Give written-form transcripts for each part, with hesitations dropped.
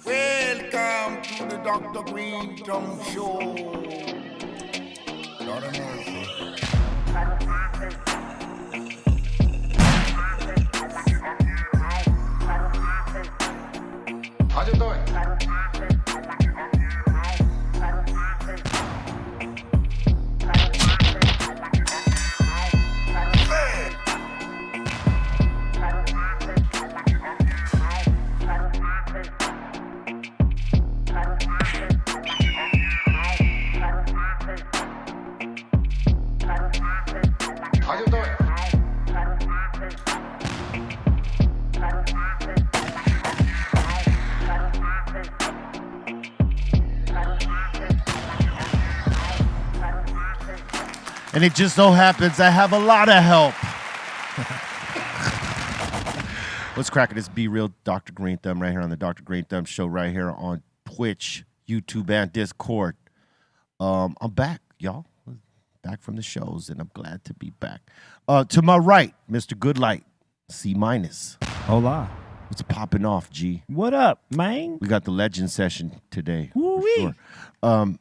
Welcome to the Dr. Greenthumb Show. Lord of mercy. How you doing? How you doing? And it just so happens I have a lot of help. What's cracking? It's Be Real Dr. Greenthumb right here on the Dr. Greenthumb Show right here on Twitch, YouTube, and Discord. I'm back, y'all. Back from the shows, and I'm glad to be back. To my right, Mr. Goodlight, C-. Hola. What's popping off, G? What up, man? We got the legend session today. Woo-wee. For sure.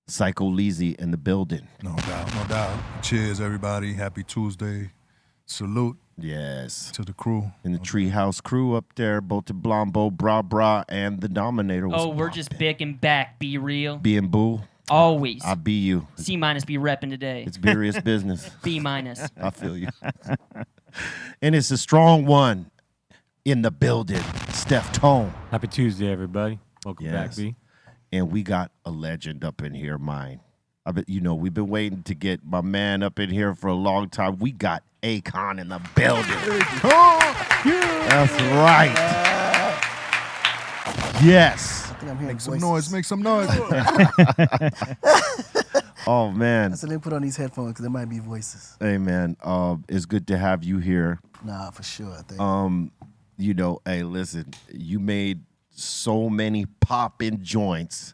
Psycho Leezy in the building. No doubt, no doubt. Cheers, everybody. Happy Tuesday. Salute Yes. to the crew. And the Treehouse crew up there, both the Blombo, Bra, and the Dominator. Oh, we're just big and back. Be real. Being Boo. Always. I be you. C- be repping today. It's serious business. B-. I feel you. And it's a strong one in the building, Steph Tone. Happy Tuesday, everybody. Welcome back, B. And we got a legend up in here, mine. I bet you know we've been waiting to get my man up in here for a long time. We got Akon in the building. That's right. Yes. Make some noise, make some noise. Oh man. So they put on these headphones because there might be voices. Hey man, it's good to have you here. Nah, for sure. Thank You know, hey, listen, you made so many poppin' joints.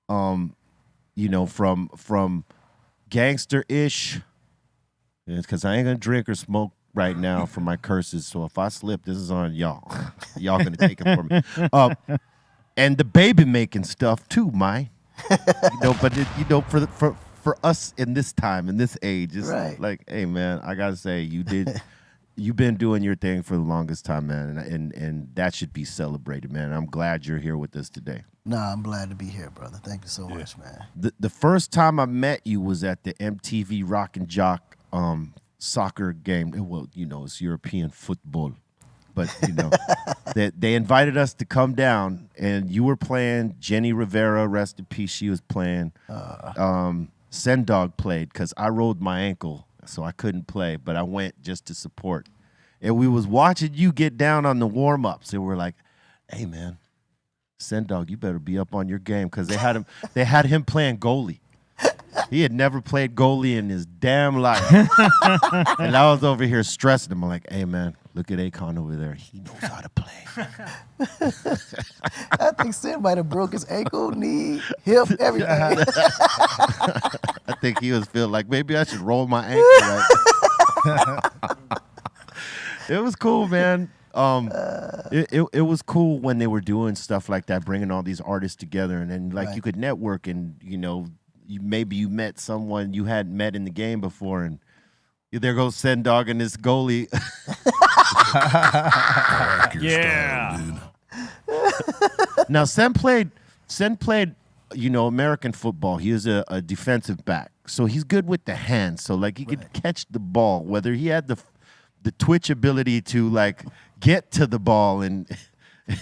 You know, from gangster-ish, because I ain't gonna drink or smoke right now for my curses. So if I slip, this is on y'all. Y'all gonna take it for me. And the baby making stuff too, my. You know, but it, you know, for us in this time, in this age, it's Right. like, hey man, I gotta say, you've been doing your thing for the longest time, man, and that should be celebrated, man. I'm glad you're here with us today. Nah, I'm glad to be here, brother. Thank you so much, man. The first time I met you was at the MTV Rock and Jock soccer game. Well, you know, it's European football. But, you know, they invited us to come down, and you were playing. Jenny Rivera, rest in peace, she was playing. Sendog played because I rolled my ankle, so I couldn't play, but I went just to support. And we was watching you get down on the warm-ups, and we're like, hey, man, Sendog, you better be up on your game, because they had him playing goalie. He had never played goalie in his damn life. And I was over here stressing him. I'm like, hey, man, look at Akon over there. He knows how to play. I think Sin might have broke his ankle, knee, hip, everything. I think he was feeling like, maybe I should roll my ankle right. It was cool, man. It was cool when they were doing stuff like that, bringing all these artists together, and then like you could network, and you know, maybe you met someone you hadn't met in the game before, and there goes Sendog and this goalie. Yeah. Now Sen played, you know, American football. He was a defensive back, so he's good with the hands. So like he could catch the ball, whether he had the twitch ability to like get to the ball and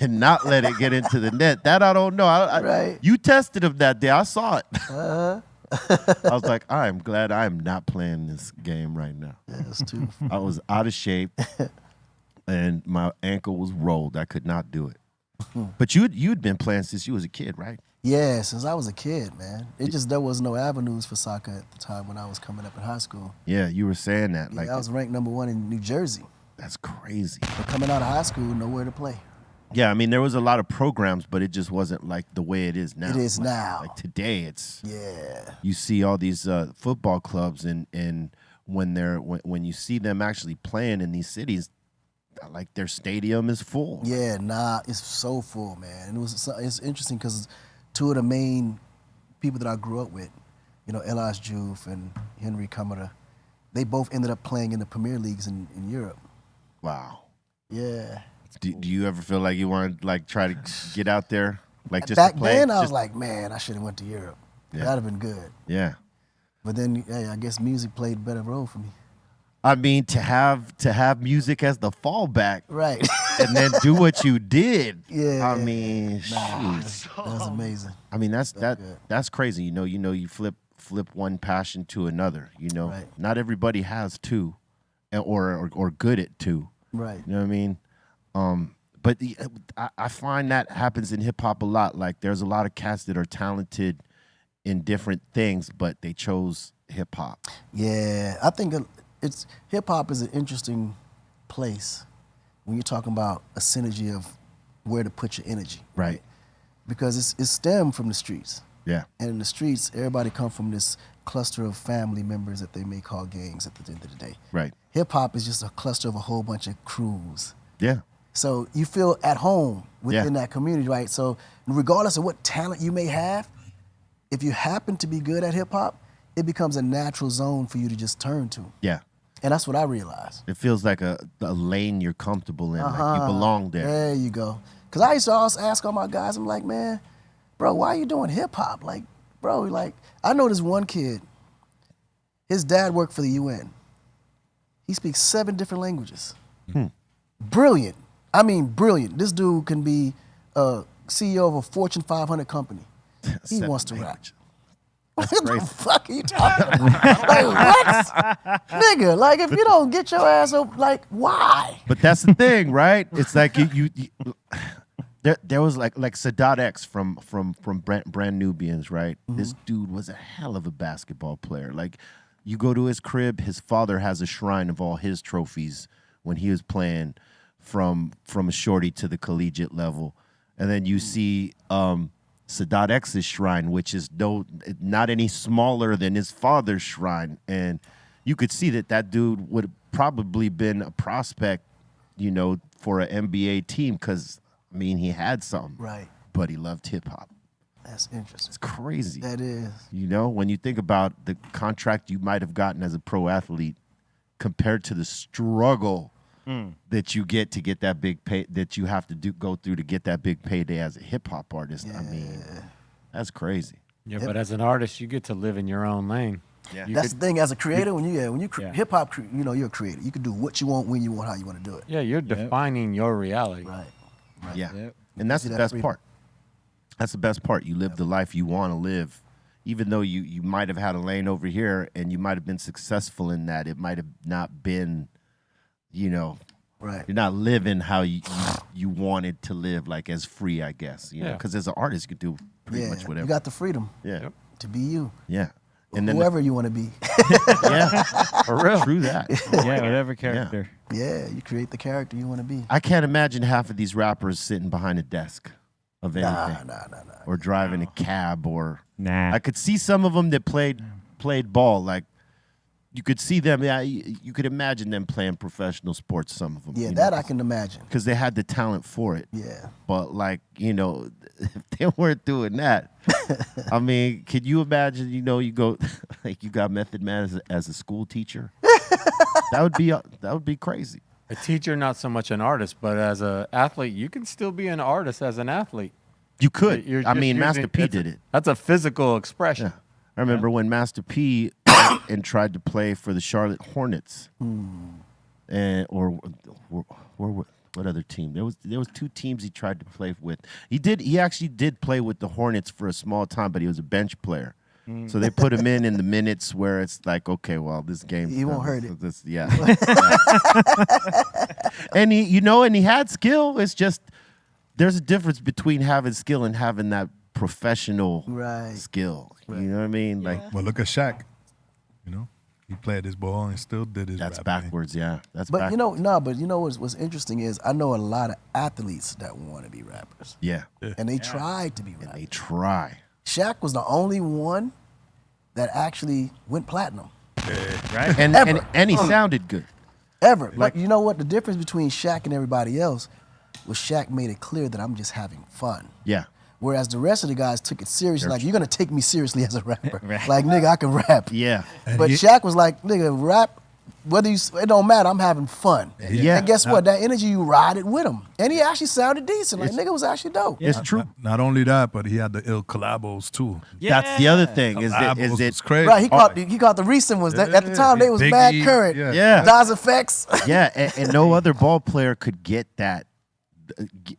not let it get into the net. That I don't know. Right. You tested him that day. I saw it. I was like, I'm glad I'm not playing this game right now. Yeah, it's too. I was out of shape, and my ankle was rolled. I could not do it. But you'd been playing since you was a kid, right? Yeah, since I was a kid, man. It just, there was no avenues for soccer at the time when I was coming up in high school. Yeah, you were saying that. Yeah, like I was ranked #1 in New Jersey. That's crazy. But coming out of high school, nowhere to play. Yeah, I mean, there was a lot of programs, but it just wasn't like the way it is now. It is now. Like today, it's Yeah. you see all these football clubs, and when you see them actually playing in these cities, like their stadium is full. Yeah, nah, it's so full, man. And it's interesting because two of the main people that I grew up with, you know, Elias Juve and Henry Kamara, they both ended up playing in the Premier Leagues in Europe. Wow. Yeah. Do you ever feel like you want to like try to get out there, like just Back to play? then, I was like, man, I should have went to Europe. Yeah. That'd have been good. Yeah. But then, yeah, I guess music played a better role for me. I mean, to have music as the fallback, Right. and then do what you did. Yeah. I mean, shoot. That was amazing. I mean, that's good. that's crazy. You know, you flip one passion to another. You know, Right. not everybody has two, or good at two. Right. You know what I mean? But I find that happens in hip hop a lot. Like, there's a lot of cats that are talented in different things, but they chose hip hop. Yeah, I think it's hip hop is an interesting place when you're talking about a synergy of where to put your energy, Right. because it's stemmed from the streets, Yeah. and in the streets, everybody come from this cluster of family members that they may call gangs at the end of the day. Right. Hip hop is just a cluster of a whole bunch of crews. Yeah. So you feel at home within that community, right? So regardless of what talent you may have, if you happen to be good at hip hop, it becomes a natural zone for you to just turn to. Yeah. And that's what I realized. It feels like a lane you're comfortable in, like you belong there. There you go. Because I used to always ask all my guys, I'm like, man, bro, why are you doing hip hop? Like, bro, like, I know this one kid, his dad worked for the UN. He speaks 7 different languages. Brilliant. I mean, brilliant. This dude can be a CEO of a Fortune 500 company. He 7 wants to rap. languages. What the fuck are you talking about? Like, what? Nigga, like, if you don't get your ass up, like, why? But that's the thing, right? It's like you there was like Sadat X from Brand Nubians, right? This dude was a hell of a basketball player. Like, you go to his crib, his father has a shrine of all his trophies when he was playing from a shorty to the collegiate level. And then you see Sadat X's shrine, which is not any smaller than his father's shrine. And you could see that dude would have probably been a prospect, you know, for an NBA team because, I mean, he had something. Right. But he loved hip-hop. That's interesting. It's crazy. That is. You know, when you think about the contract you might have gotten as a pro athlete compared to the struggle that you get to get that big pay, that you have to go through to get that big payday as a hip hop artist. I mean, that's crazy. Yeah, but as an artist, you get to live in your own lane. Yeah. That's the thing. As a creator, when you hip hop, you know, you're a creator. You can do what you want, when you want, how you want to do it. Yeah, you're defining your reality. Right. Yeah. Yep. And that's See the that best freedom. part. That's the best part. You live the life you want to live. Even though you might have had a lane over here and you might have been successful in that, it might have not been, you know, Right. you're not living how you wanted to live, like as free, I guess. You know, Yeah. because as an artist, you can do pretty much whatever. You got the freedom Yeah. to be you. Yeah. And then Whoever you want to be. yeah, For real. true that. Yeah, whatever character. Yeah, you create the character you want to be. I can't imagine half of these rappers sitting behind a desk of anything, Nah. or driving a cab, or Nah. I could see some of them that played ball. Like, you could see them. Yeah, you could imagine them playing professional sports. Some of them. Yeah, that I can imagine. because they had the talent for it. Yeah. But like, you know, if they weren't doing that, I mean, could you imagine? You know, you go like you got Method Man as a school teacher. That would be crazy. A teacher, not so much an artist, but as an athlete, you can still be an artist as an athlete. You could. You're I just mean, using- Master P that's did it. That's a physical expression. Yeah. I remember when Master P and tried to play for the Charlotte Hornets, and or what other team? There was 2 teams he tried to play with. He actually did play with the Hornets for a small time, but he was a bench player. So they put him in the minutes where it's like, okay, well, this game He won't hurt it. Yeah. And he had skill. It's just there's a difference between having skill and having that professional Right. skill. You know what I mean? Like, Well, look at Shaq. You know, he played his ball and still did his that's rap thing. backwards, yeah. That's But backwards. you know what's interesting is I know a lot of athletes that want to be rappers. Yeah. And they tried to be rappers. They try. Shaq was the only one that actually went platinum. Right? And Ever. and he sounded good. Ever. But you know what? The difference between Shaq and everybody else was Shaq made it clear that I'm just having fun. Yeah. Whereas the rest of the guys took it seriously. Like, you're going to take me seriously as a rapper. Right. Like, nigga, I can rap. Yeah. But Shaq was like, nigga, rap, whether you, it don't matter, I'm having fun. Yeah. And guess what? That energy, you ride it with him. And he actually sounded decent. Like, nigga was actually dope. It's true. Not only that, but he had the ill collabos too. That's the other thing. Is Collabos it was crazy. Right, he caught the recent ones. At the time, they was Biggie, mad current. Yeah. Nas Effects. yeah, and no other ball player could get that.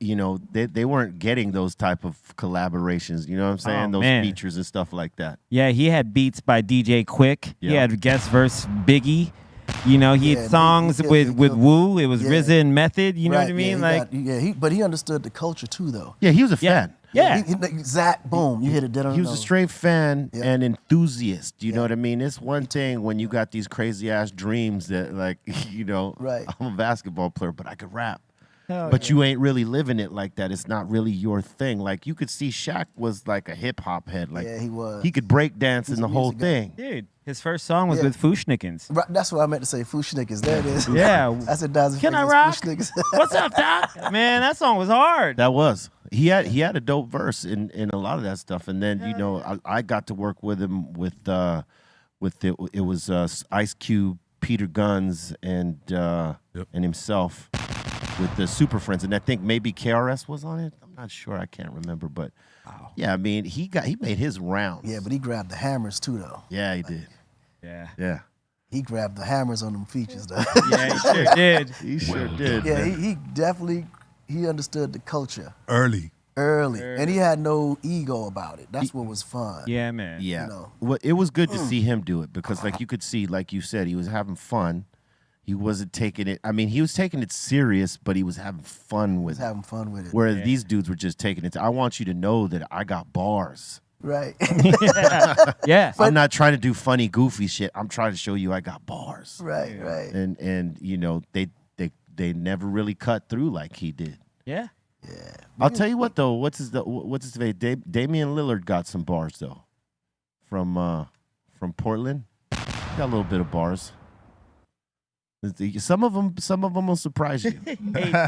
You know, they weren't getting those type of collaborations. You know what I'm saying? Those man. features and stuff like that. Yeah, he had beats by DJ Quick. He Yeah. had guest verse Biggie. You know, he Yeah, had songs he with killed- Woo. It was yeah. RZA and Method. You know Right, what I mean? yeah, Like, but he understood the culture too, though. Yeah, he was a fan. yeah. Zach, boom, you hit it dead on He the was a nose. straight fan Yeah. and enthusiast. You know what I mean? It's one thing when you got these crazy ass dreams that, like, you know, Right. I'm a basketball player, but I could rap. Hell But you ain't really living it like that. It's not really your thing. Like, you could see Shaq was like a hip hop head. Like, Yeah, he was. He could break dance in a the whole music guy. thing. dude, his first song was Yeah. with Fushnikins. Right, that's what I meant to say. Fushnikins. There it is. Yeah. That's a dozen. Can I fingers, rock? Fushnikins. What's up, Doc? Man, that song was hard. That was. He had a dope verse in a lot of that stuff. And then, you know, I got to work with him with it was Ice Cube, Peter Guns, and himself with the Super Friends. And I think maybe KRS was on it. I'm not sure. I can't remember. But yeah, I mean, he made his rounds. Yeah, but he grabbed the hammers too, though. Yeah, he did. Yeah. Yeah. He grabbed the hammers on them features, though. Yeah, he sure did. He sure did. yeah, man. he definitely understood the culture Early. early, and he had no ego about it. That's what was fun. Yeah, man. Yeah. You know. Well, it was good to see him do it because, like, you could see, like you said, he was having fun. He wasn't taking it. I mean, he was taking it serious, but he was having fun with He was having fun with it. Whereas these dudes were just taking it. I want you to know that I got bars. Right. Yeah. I'm not trying to do funny, goofy shit. I'm trying to show you I got bars. right. Right. And you know, they never really cut through like he did. Yeah. Yeah. I'll tell you what though. What's his name? Damian Lillard got some bars though, from Portland. Got a little bit of bars. Some of them will surprise you.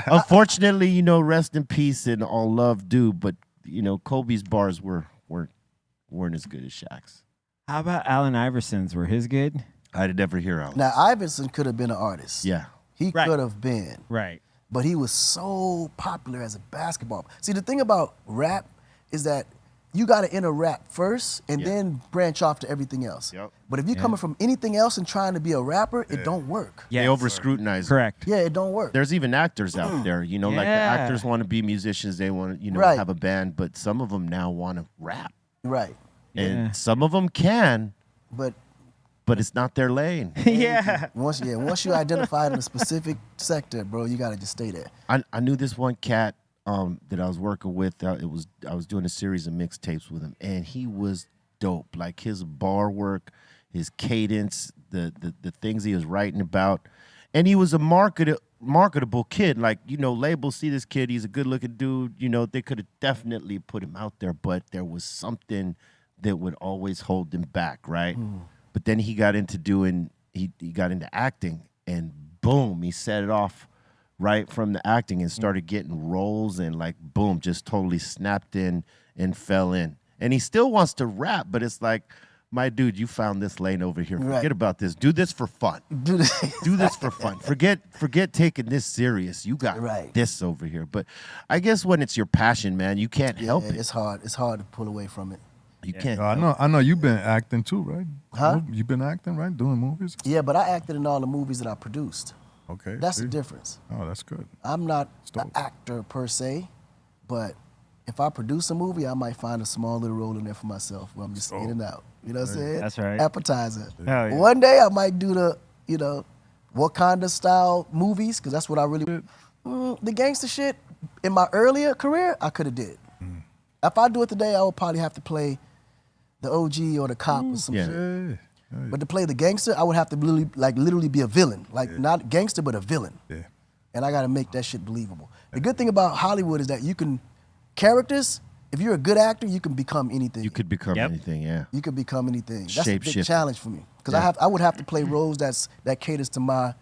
Unfortunately, you know, rest in peace and all love due. But you know, Kobe's bars weren't as good as Shaq's. How about Allen Iverson's? Were his good? I did never hear Allen. Now Iverson could have been an artist. Yeah. He Right. could have been. Right. But he was so popular as a basketball. See, the thing about rap is that you got to enter rap first and then branch off to everything else. Yep. But if you're coming from anything else and trying to be a rapper, it don't work. Yeah. They over scrutinize. Correct. Yeah, it don't work. There's even actors out there, you know, like the Yeah. actors want to be musicians, they want to, you know, Right. have a band, but some of them now want to rap. Right. And Yeah. some of them can, But but it's not their lane. Yeah. once you identified in a specific sector, bro, you got to just stay there. I knew this one cat that I was working with. I was doing a series of mixtapes with him, and he was dope. Like his bar work, his cadence, the things he was writing about, and he was a marketable kid. Like, you know, labels see this kid, he's a good looking dude. You know, they could have definitely put him out there, but there was something that would always hold him back, right? But then he got into he got into acting, and boom, he set it off right from the acting and started getting roles, and like boom, just totally snapped in and fell in. And he still wants to rap, but it's like, my dude, you found this lane over here. Forget Right. about this. Do this for fun. Dude, Do this for fun. Forget taking this serious. You got Right. this over here. But I guess when it's your passion, man, you can't help it. It's hard. It's hard to pull away from it. You can't. I know you've been acting too, right? Huh? You've been acting, right? Doing movies? Yeah, but I acted in all the movies that I produced. Okay. That's see? the difference. Oh, that's good. I'm not an dope. actor per se, but if I produce a movie, I might find a small little role in there for myself where I'm just in and out. You know what I'm saying? That's right. Appetizer. Hell yeah. One day I might do the, you know, Wakanda style movies, because that's what I really. The gangster shit in my earlier career, I could have did. If I do it today, I would probably have to play the OG or the cop or some Yeah. shit. But to play the gangster, I would have to literally be a villain. Like not gangster, but a villain. Yeah. And I gotta make that shit believable. The good thing about Hollywood is that you can characters, if you're a good actor, you can become anything. You could become Yep. anything, yeah. You could become anything. That's a big Shape-shifter. challenge for me. Because Yeah. I would have to play roles that caters to my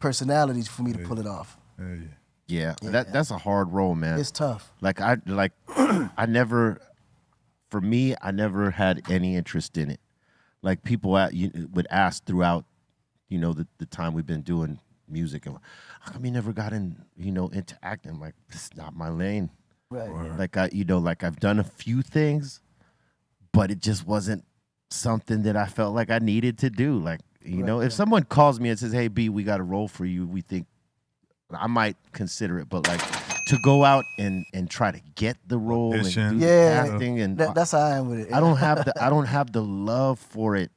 personality for me to pull it off. Yeah, that's a hard role, man. It's tough. I never, for me, I never had any interest in it. Like people would ask throughout, the time we've been doing music, and how come you never got into acting? I'm like, it's not my lane. Right. Like I've done a few things, but it just wasn't something that I felt like I needed to do. Like, if someone calls me and says, "Hey, B, we got a role for you," we think I might consider it, but like to go out and try to get the role and do the acting, and that's how I am with it. I don't have the love for it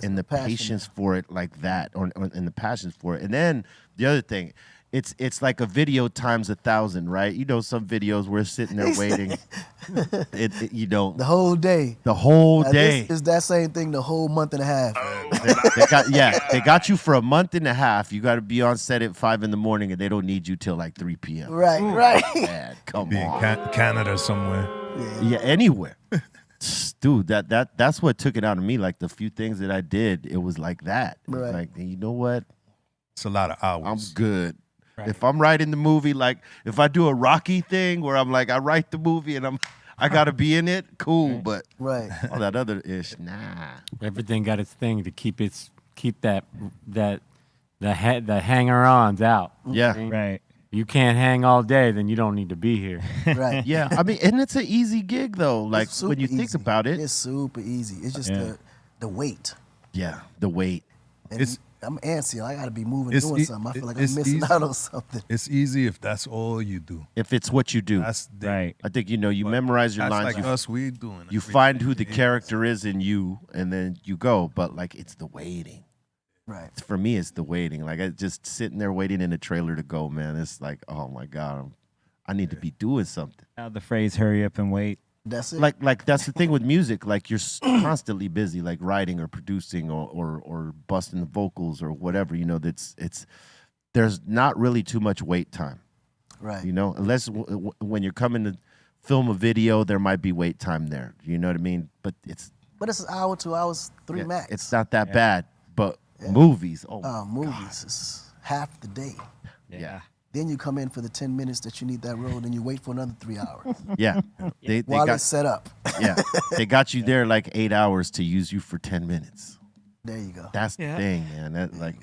and the passion patience for it like that, or and the passion for it. And then the other thing, it's like a video times 1,000, right? Some videos we're sitting there waiting, the whole day. The whole day. It's that same thing the whole month and a half. They got you for a month and a half. You got to be on set at 5 a.m, and they don't need you till like 3 p.m. Right. Man, come Be on. in Canada somewhere. Yeah, anywhere. Dude, that's what took it out of me. Like the few things that I did, it was like that. It was like, you know what? It's a lot of hours. I'm good. Right. If I'm writing the movie, like if I do a Rocky thing where I'm like, I write the movie and I gotta be in it, cool. But all that other ish, nah. Everything got its thing to keep the hanger-ons out. Yeah. Right. You can't hang all day, then you don't need to be here. Right. Yeah. I mean, and it's an easy gig though. Like when you think about it, it's super easy. It's just the weight. Yeah, the weight. And I'm antsy. I got to be moving, doing something. I feel like I'm missing out on something. It's easy if that's all you do. If it's what you do. That's right. I think, you memorize your lines. Like us, we doing it. You find who the character is in you, and then you go. But, like, it's the waiting. Right. For me, it's the waiting. Like, I just sitting there waiting in the trailer to go, man. It's like, oh, my God, I need to be doing something. Now the phrase "hurry up and wait." That's it. Like that's the thing with music. Like you're constantly busy, like writing or producing or busting the vocals or whatever. There's not really too much wait time. Right. Unless when you're coming to film a video, there might be wait time there. You know what I mean? But it's an hour, 2 hours, 3 max. It's not that bad. But movies, movies is half the day. Yeah. Then you come in for the 10 minutes that you need that role, and you wait for another 3 hours. Yeah. While it's set up. Yeah. They got you there like 8 hours to use you for 10 minutes. There you go. That's the thing, man. That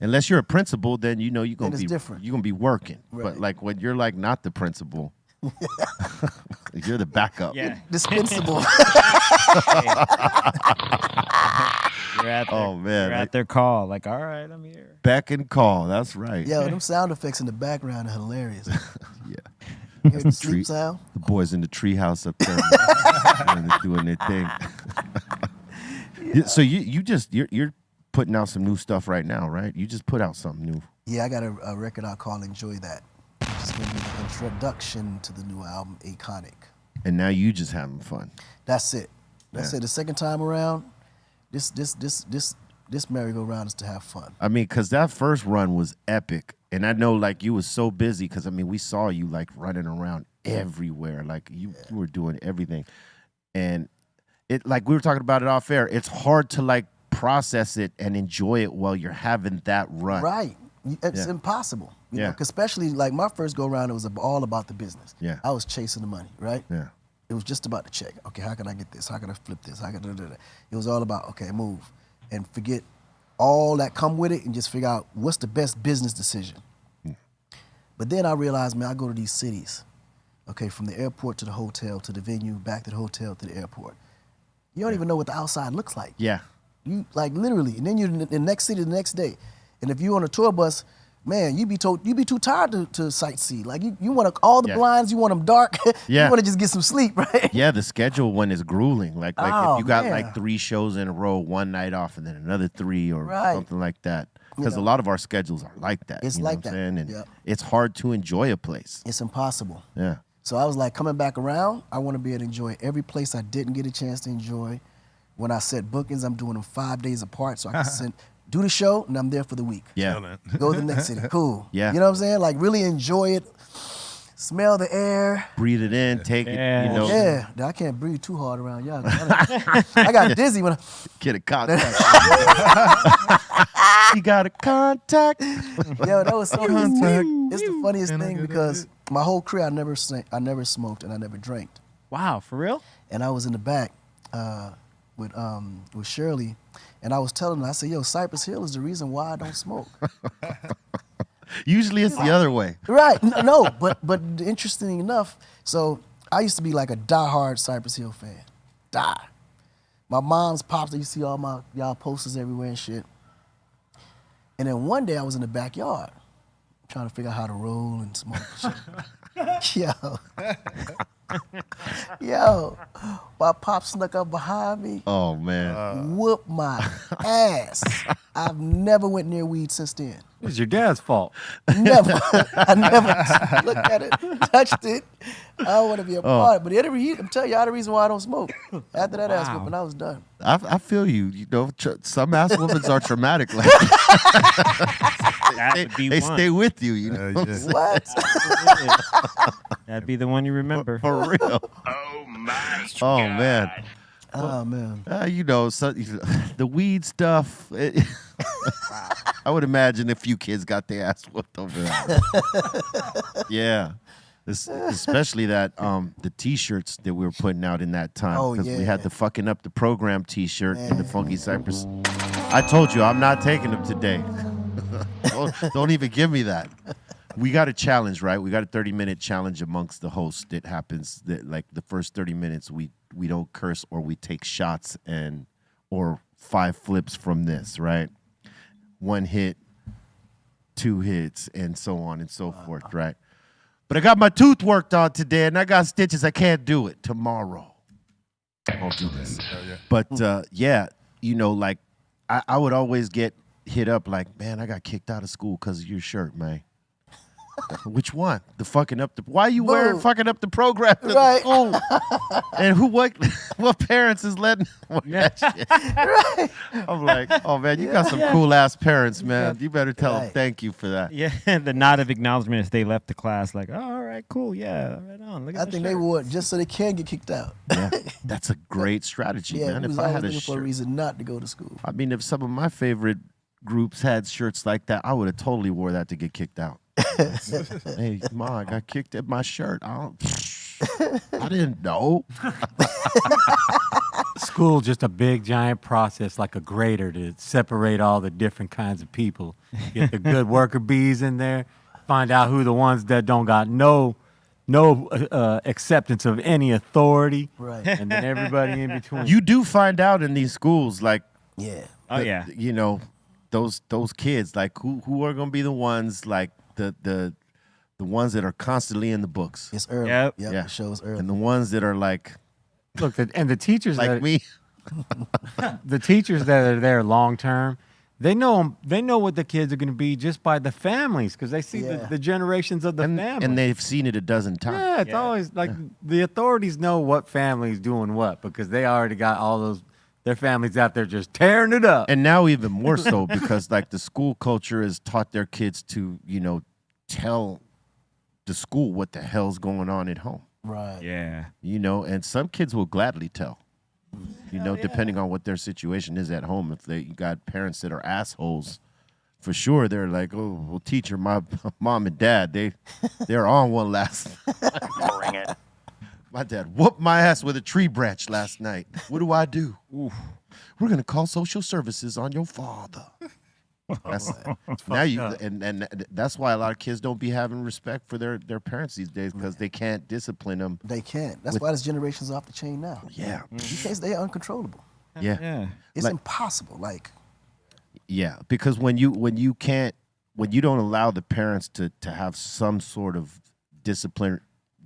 unless you're a principal, then you're gonna be different. You're gonna be working. Right. But like when you're like not the principal, you're the backup. Yeah. Dispensable. You're at their, man. You're at their call. Like, all right, I'm here. Beck and call. That's right. Yeah, them sound effects in the background are hilarious. Yeah. Hear the sleep sound? The boys in the treehouse up there doing their thing. So you're putting out some new stuff right now, right? You just put out something new. Yeah, I got a record out called Enjoy That. It's going to be the introduction to the new album, Iconic. And now you just having fun. That's it. That's it. The second time around, this merry-go-round is to have fun. I mean, because that first run was epic. And I know, like, you was so busy because, I mean, we saw you, like, running around everywhere. Like, you were doing everything. And it, like, we were talking about it off air. It's hard to, like, process it and enjoy it while you're having that run. Right. It's impossible. You know, 'cause especially, like, my first go-around, it was all about the business. Yeah. I was chasing the money, right? Yeah. It was just about the check. Okay, how can I get this? How can I flip this? How can I It was all about, okay, move. And forget all that come with it and just figure out what's the best business decision. But then I realized, man, I go to these cities, okay, from the airport to the hotel to the venue, back to the hotel to the airport. You don't even know what the outside looks like. Yeah. You, like, literally. And then you're in the next city the next day. And if you're on a tour bus, man, you be too tired to sightsee. Like, you want all the blinds, you want them dark. You want to just get some sleep, right? Yeah, the schedule one is grueling. Like if you got like 3 shows in a row, one night off, and then another 3 or something like that. Because a lot of our schedules are like that. It's like that. And it's hard to enjoy a place. It's impossible. Yeah. So I was like, coming back around, I want to be able to enjoy every place I didn't get a chance to enjoy. When I set bookings, I'm doing them 5 days apart, so I can do the show, and I'm there for the week. Yeah. Go to the next city. Cool. Yeah. You know what I'm saying? Like, really enjoy it. Smell the air. Breathe it in, take it, you know. Yeah. I can't breathe too hard around y'all. I got dizzy when I... Get a cocktail. You got a contact. Yo, that was so It's the funniest thing because my whole career I never smoked and I never drank. Wow, for real? And I was in the back with Shirley, and I was telling her, I said, yo, Cypress Hill is the reason why I don't smoke. Usually it's the other way. Right. No, but interesting enough, so I used to be like a diehard Cypress Hill fan. My mom's pops, I used to see all y'all posters everywhere and shit. And then one day I was in the backyard trying to figure out how to roll and smoke and shit. Yo, my pop snuck up behind me, Oh man. whooped my ass. I've never went near weed since then. It's your dad's fault. Never. I never looked at it, touched it. I don't want to be a part of it. But I'm telling y'all the reason why I don't smoke. After that ass whooping, I was done. I feel you. You know, some ass whoopings are traumatic. Like That would be they one. stay with you. You know. Yeah. What? That'd be the one you remember. For real. Oh man. Oh, man. You know, the weed stuff. I would imagine a few kids got their ass whooped over that. Yeah. Especially that the T-shirts that we were putting out in that time. Oh, we yeah. had the fucking up the program T-shirt and the Funky Cypress. I told you I'm not taking them today. don't even give me that. We got a challenge, right? We got a 30-minute challenge amongst the hosts that happens that like the first 30 minutes we don't curse or we take shots or 5 flips from this, right? 1 hit, 2 hits, and so on and so forth, right? But I got my tooth worked on today, and I got stitches. I can't do it tomorrow. I'll do this. But yeah, you know, like I would always get hit up like, man, I got kicked out of school because of your shirt, man. Which one? The fucking up the. Why are you wearing Boom. fucking up the program to the Right. school? And what parents is letting wear that shit? Right. I'm like, oh man, you got some cool ass parents, man. You better tell them Right. thank you for that. Yeah, the nod of acknowledgement as they left the class, like, oh, all right, cool, yeah, right on. Look at I the think they shirt. would just so they can get kicked out. Yeah, that's a great strategy, Yeah, man. we was If I always had a looking for a shirt, reason not to go to school. I mean, if some of my favorite groups had shirts like that, I would have totally wore that to get kicked out. Hey, Mom, I got kicked at my shirt. I didn't know. School just a big giant process, like a grater to separate all the different kinds of people. Get the good worker bees in there, find out who the ones that don't got no acceptance of any authority, Right. and then everybody in between. You do find out in these schools, like, Yeah. Oh, yeah. you know, those kids, like who are gonna be the ones, like the ones that are constantly in the books, It's early. Yep. Yep. Yeah. The show's early. and the ones that are like Look, and the teachers like me. the teachers that are there long term, they know what the kids are going to be just by the families because they see Yeah. the generations of the family. And they've seen it a dozen times. yeah, it's always like the authorities know what family's doing what because they already got all their families out there just tearing it up. And now even more so because like the school culture has taught their kids to, you know, tell the school what the hell's going on at home. Right. Yeah. You know, and some kids will gladly tell. You know, depending on what their situation is at home. If you got parents that are assholes, for sure they're like, oh, well, teacher, my mom and dad, they're on one last. Bring it. My dad whooped my ass with a tree branch last night. What do I do? Oof. We're gonna call social services on your father. That's, now you and that's why a lot of kids don't be having respect for their parents these days because they can't discipline them. They can't. That's why this generation's off the chain now. Yeah, Because they're uncontrollable. yeah, Yeah. It's Like- impossible. Like, yeah. Because when you don't allow the parents to have some sort of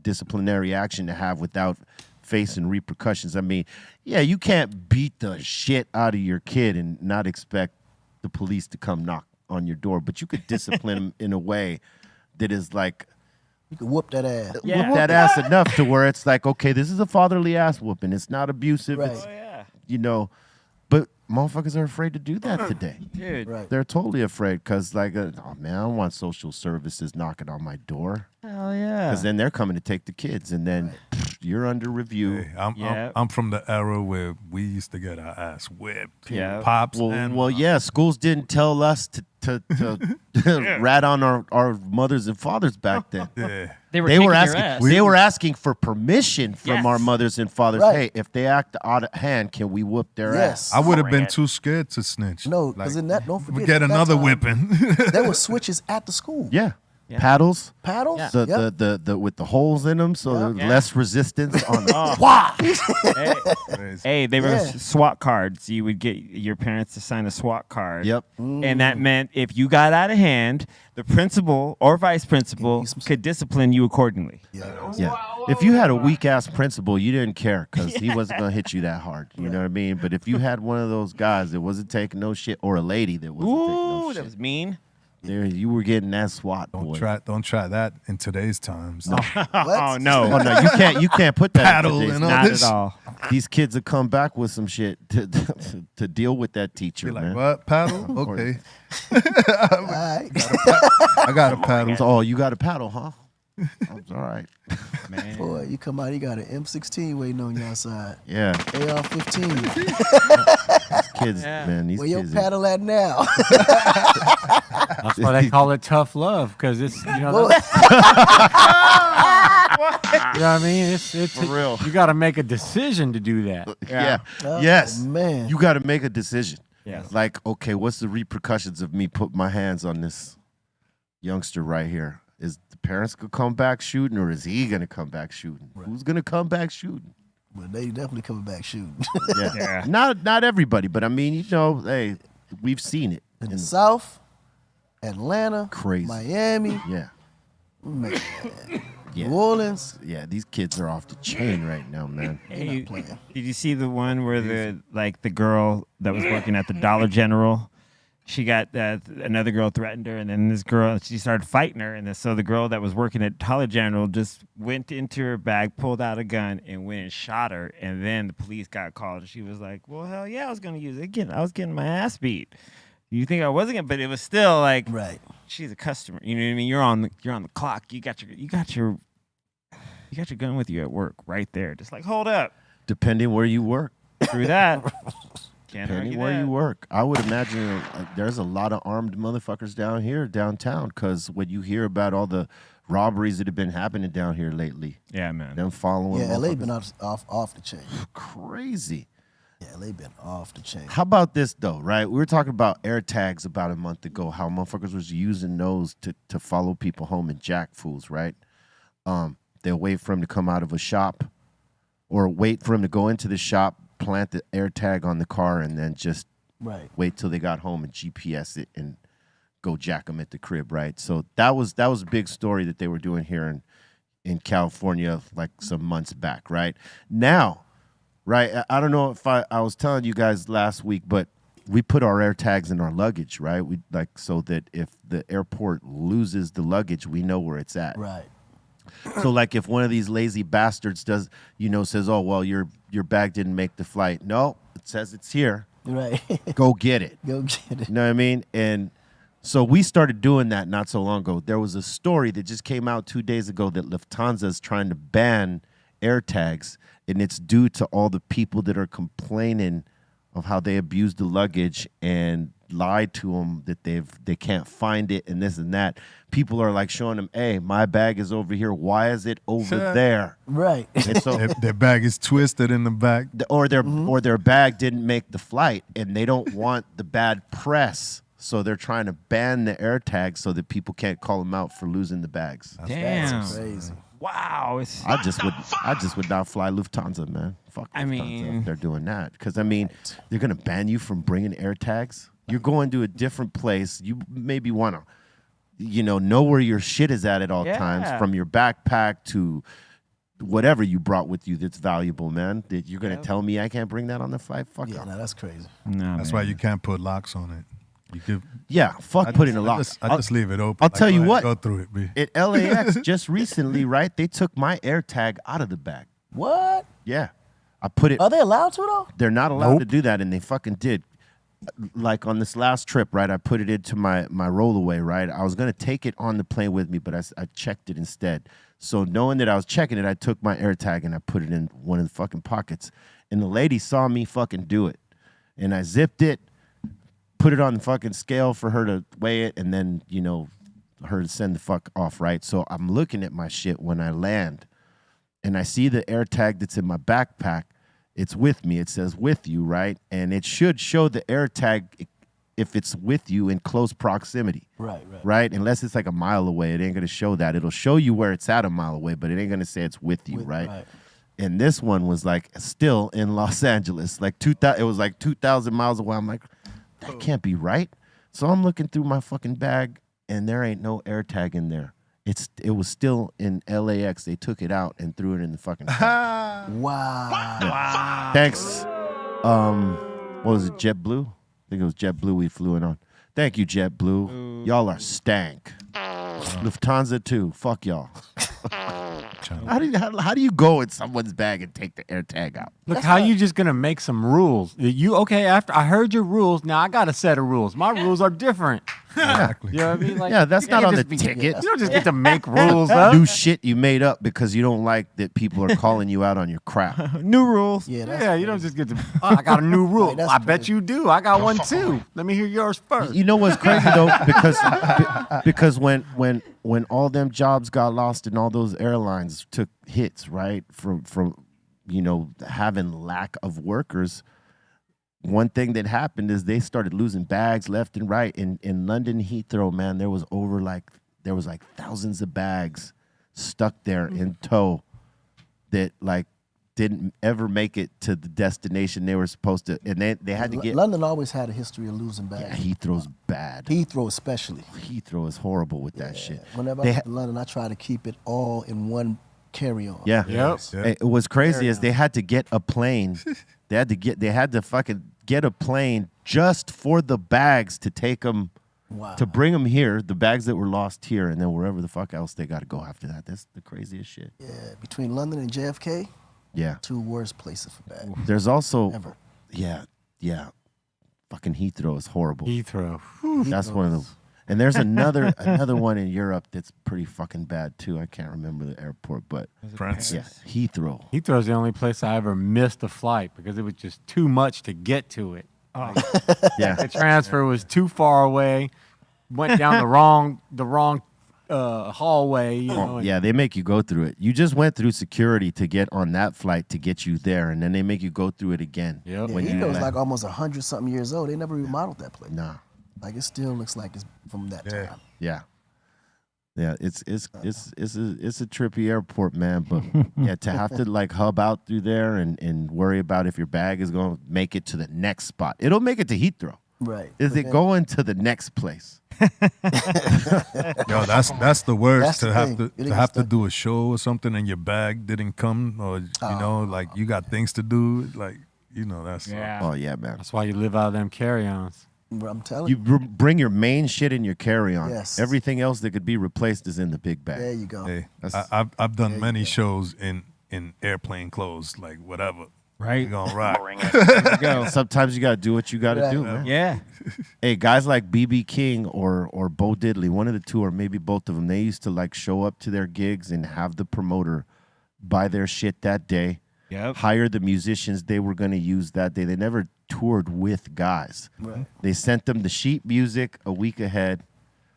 disciplinary action to have without facing repercussions. I mean, yeah, you can't beat the shit out of your kid and not expect the police to come knock on your door, but you could discipline them in a way that is like you can whoop that ass. Yeah. whoop that ass enough to where it's like, okay, this is a fatherly ass whooping. It's not abusive. Right. It's, Oh, yeah. you know, but motherfuckers are afraid to do that today. Dude. Right. They're totally afraid because, like, oh man, I don't want social services knocking on my door Hell yeah. because then they're coming to take the kids, and then You're under review. Hey, I'm from the era where we used to get our ass whipped. Yeah. Pops Well, and well, yeah. Schools didn't tell us to rat on our mothers and fathers back then. yeah. They were They kicking were your asking. ass. They were asking for permission from Yes. our mothers and fathers. Right. Hey, if they act out of hand, can we whoop their Yes. ass? I would have been too scared to snitch. No, 'cause in that- don't we forget, get at that another time- whipping. There were switches at the school. Yeah. Paddles. Paddles. Yeah. The with the holes in them, so there's Yeah. less resistance on. Hey, they were Yeah. SWAT cards. You would get your parents to sign a SWAT card. Yep. And that meant if you got out of hand, the principal or vice principal could discipline you accordingly. Yeah. If you had a weak ass principal, you didn't care because he wasn't gonna hit you that hard. You know what I mean? But if you had one of those guys that wasn't taking no shit, or a lady that wasn't taking no Ooh, shit, that was mean. there you were getting that SWAT boy. Don't try that in today's times. Oh no, Oh no, you can't put that. Paddle in today's and all not this. at all. These kids will come back with some shit to deal with that teacher, Be like, man. what? Paddle? Okay. All right. I got a paddle. Oh, you got a paddle, huh? All right. Man. Boy, you come out, you got an M16 waiting on you outside. Yeah, AR-15. kids, Yeah. man. These Where your kids. paddle at now? That's why they call it tough love, because it's, you know, Boy, you know what I mean? It's For real. You got to make a decision to do that. Yeah. Oh, Yes. man. You got to make a decision. Yes. Like, okay, what's the repercussions of me putting my hands on this youngster right here? Is the parents gonna come back shooting, or is he gonna come back shooting? Who's gonna come back shooting? Well, they definitely coming back shooting. Yeah. Yeah. Not everybody, but I mean, you know, hey, we've seen it. In the In- South, Atlanta, Crazy. Miami, yeah. man, Yeah. New Orleans. Yeah, these kids are off the chain right now, man. Hey, not playing. did you see the one where the girl that was working at the Dollar General, she got another girl threatened her, and then this girl, she started fighting her, and then, so the girl that was working at Dollar General just went into her bag, pulled out a gun, and went and shot her, and then the police got called, and she was like, "Well, hell yeah, I was gonna use it again. I was getting my ass beat. You think I wasn't gonna?" But it was still like, Right. she's a customer. You know what I mean? You're on the clock. You got your gun with you at work right there. Just like, hold up. Depending where you work. Through that. Can't Depending argue where that. you work. I would imagine there's a lot of armed motherfuckers downtown, because when you hear about all the robberies that have been happening down here lately, Yeah, man. them following Yeah, LA motherfuckers- been off the chain. crazy. Yeah, LA been off the chain. How about this though, right? We were talking about air tags about a month ago, how motherfuckers was using those to follow people home and jack fools, right? They'll wait for him to come out of a shop, or wait for him to go into the shop, plant the air tag on the car, and then just Right. wait till they got home and GPS it and go jack them at the crib, right? So that was a big story that they were doing here in California like some months back, right? Now, right, I don't know if I was telling you guys last week, but we put our air tags in our luggage, right? We like, so that if the airport loses the luggage, we know where it's at. Right. So like if one of these lazy bastards says, "Oh, well, your bag didn't make the flight." No, it says it's here. Right. Go get it. Go get it. You know what I mean? And so we started doing that not so long ago. There was a story that just came out 2 days ago that Lufthansa is trying to ban air tags, and it's due to all the people that are complaining of how they abused the luggage and lied to them that they can't find it and this and that. People are like showing them, "Hey, my bag is over here. Why is it over there?" Right. And so Their bag is twisted in the back. or their bag didn't make the flight, and they don't want the bad press, so they're trying to ban the air tags so that people can't call them out for losing the bags. Damn. That's crazy. Wow. It's, I just would not fly Lufthansa, man. Fuck I Lufthansa mean- if they're doing that, because I mean, they're gonna ban you from bringing air tags. You're going to a different place. You maybe want to, know where your shit is at all times, Yeah. from your backpack to whatever you brought with you that's valuable, man. That you're gonna tell me I can't bring that on the flight? Fuck Yeah, off. no, that's crazy. no, That's man. why you can't put locks on it. You could. Yeah, fuck putting a lock. I just leave it open. I'll tell go you ahead, what. Go through it, B. At LAX just recently, right? They took my air tag out of the bag. What? Yeah, I put it. Are they allowed to though? They're not allowed to do that, and they fucking did. Like on this last trip, right? I put it into my rollaway, right? I was gonna take it on the plane with me, but I checked it instead. So knowing that I was checking it, I took my AirTag and I put it in one of the fucking pockets. And the lady saw me fucking do it. And I zipped it, put it on the fucking scale for her to weigh it, and then, you know, her to send the fuck off, right? So I'm looking at my shit when I land, and I see the AirTag that's in my backpack. It's with me. It says with you, right? And it should show the AirTag if it's with you in close proximity. Right? Unless it's like a mile away, it ain't gonna show that. It'll show you where it's at a mile away, but it ain't gonna say it's with you, right? And this one was like still in Los Angeles, like 2,000. It was like 2,000 miles away. I'm like, that can't be right. So I'm looking through my fucking bag, and there ain't no AirTag in there. It was still in LAX. They took it out and threw it in the fucking trash. Wow. Thanks. What was it, JetBlue? I think it was JetBlue we flew it on. Thank you, JetBlue. Y'all are stank. Lufthansa too. Fuck y'all. How do you go in someone's bag and take the AirTag out? Look, how you just gonna make some rules? You okay? After I heard your rules, now I got a set of rules. My rules are different. Exactly. You know what I mean? Like, Yeah, that's you not can't on the just be- ticket. You don't just get to make rules up. New shit you made up because you don't like that people are calling you out on your crap. New rules. Yeah, that's Yeah, you don't just get to. Oh, I got a new rule. Right, that's I bet crazy. you do. I got one too. Let me hear yours first. You know what's crazy though, because when all them jobs got lost and all those airlines took hits, right, from you know having lack of workers. One thing that happened is they started losing bags left and right. In London Heathrow, man, there was like thousands of bags stuck there in tow that like didn't ever make it to the destination they were supposed to, and they had to get. London always had a history of losing Yeah, bags. Heathrow's bad. Heathrow especially. Heathrow is horrible with that shit. Whenever They I ha- get to London, I try to keep it all in one carry-on. Yeah. Yep. Yeah. It was crazy is they had to get a plane. They had to fucking get a plane just for the bags to take them, Wow. to bring them here, the bags that were lost here, and then wherever the fuck else they got to go after that. That's the craziest shit. Yeah, between London and JFK, Yeah. two worst places for bags There's also, ever. yeah. Fucking Heathrow is horrible. Heathrow. That's one of the. And there's another one in Europe that's pretty fucking bad too. I can't remember the airport, but France. yeah, Heathrow. Heathrow's the only place I ever missed a flight because it was just too much to get to it. Yeah. The transfer was too far away. Went down the wrong hallway. You know, and Yeah, they make you go through it. You just went through security to get on that flight to get you there, and then they make you go through it again. Yep. Yeah, When you Heathrow's land. like almost 100-something years old. They never remodeled that place. Nah. Like it still looks like it's from that Yeah. time. Yeah, it's a trippy airport, man. But yeah, to have to like hub out through there and worry about if your bag is going to make it to the next spot. It'll make it to Heathrow. Right. Is But it then- going to the next place? Yo, that's the worst That's the to have thing. to You to didn't have to start- do a show or something and your bag didn't come, or you know, like you got things to do, like you know that's Yeah. Oh yeah, man. that's why you live out of them carry-ons. Bro, I'm telling You you. bring your main shit in your carry-on. Yes. Everything else that could be replaced is in the big bag. There you go. Hey, That's- I've done you many go. shows in airplane clothes, like whatever. Right. We gonna rock. Go. Sometimes you gotta do what you gotta Right. do, man. Yeah. Hey, guys like BB King or Bo Diddley, one of the two, or maybe both of them, they used to like show up to their gigs and have the promoter buy their shit that day, Yep. hire the musicians they were going to use that day. They never toured with guys. Right. They sent them the sheet music a week ahead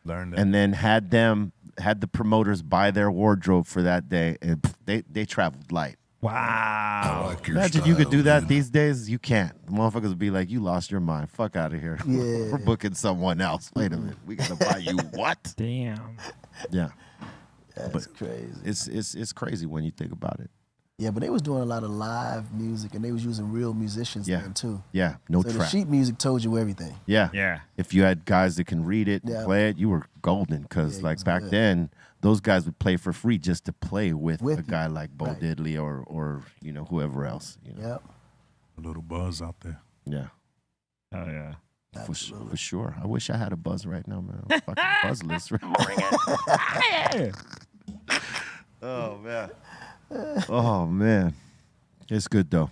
Learn that. and then had the promoters buy their wardrobe for that day, and they traveled light. Wow. Imagine you could do that these days. You can't. The motherfuckers would be like, you lost your mind. Fuck out of here. Yeah. We're booking someone else. Wait a minute. We got to buy you what? Damn. Yeah. That's crazy. It's crazy when you think about it. Yeah, but they was doing a lot of live music and they was using real musicians Yeah. then too. Yeah. No So the trap. sheet music told you everything. Yeah. Yeah. If you had guys that can read it and Yeah. play it, you were golden. Because Yeah, it like was back good. then, those guys would play for free just to play with With a you. guy like Bo Right. Diddley or whoever else. Yep. A little buzz out there. Yeah. Oh yeah. For sure. I wish I had a buzz right now, man. I'm fucking buzzless. Oh man. Oh man. It's good though.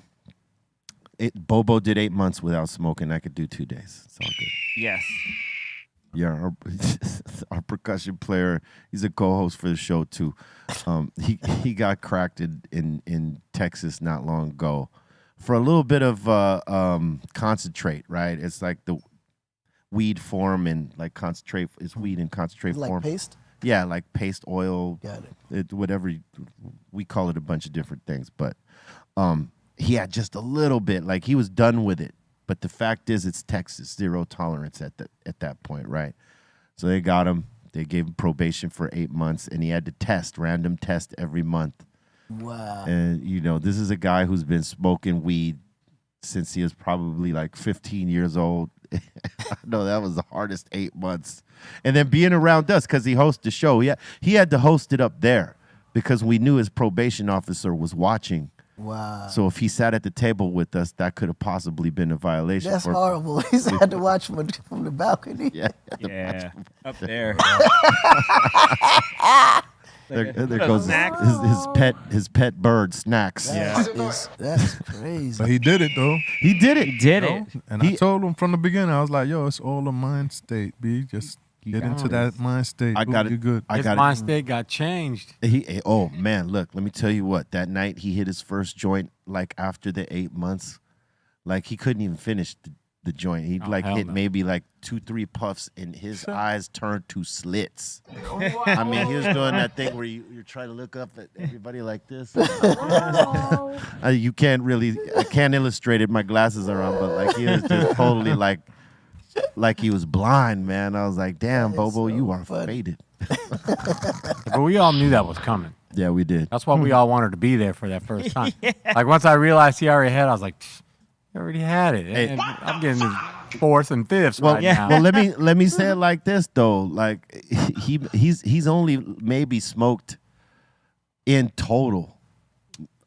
Bobo did 8 months without smoking. I could do 2 days. It's all good. Yes. Yeah, our percussion player, he's a co-host for the show too. He got cracked in Texas not long ago for a little bit of concentrate, right? It's like the weed form and like concentrate is weed in concentrate Like form. paste? Yeah, like paste oil. Got it. Whatever we call it, a bunch of different things. But he had just a little bit, like he was done with it. But the fact is, it's Texas, 0 tolerance at that point, right? So they got him. They gave him probation for 8 months, and he had to random test every month. Wow. And this is a guy who's been smoking weed since he was probably like 15 years old. I know that was the hardest 8 months. And then being around us, because he hosts the show, he had to host it up there because we knew his probation officer was watching. Wow. So if he sat at the table with us, that could have possibly been a violation. That's horrible. He's had to watch from the balcony. Yeah. Yeah, up there. There goes his pet bird, Snacks. That's crazy. But he did it though. He did it. He did it. And I told him from the beginning, I was like, yo, it's all a mind state, B. Just get into that mind state. I got it. You're good. I His got mind it. state got changed. Oh man, look, let me tell you what. That night he hit his first joint like after the 8 months. Like he couldn't even finish the joint. He hit no. maybe like 2-3 puffs and his eyes turned to slits. I mean, he was doing that thing where you're trying to look up at everybody like this. You can't really, I can't illustrate it. My glasses are on, but like he was just totally like he was blind, man. I was like, damn, Bobo, you are faded. But we all knew that was coming. Yeah, we did. That's why we all wanted to be there for that first time. Like once I realized he already had, I was like, he already had it. Hey. And I'm getting his 4th and 5th Well, right now. well, let me say it like this though. Like he's only maybe smoked in total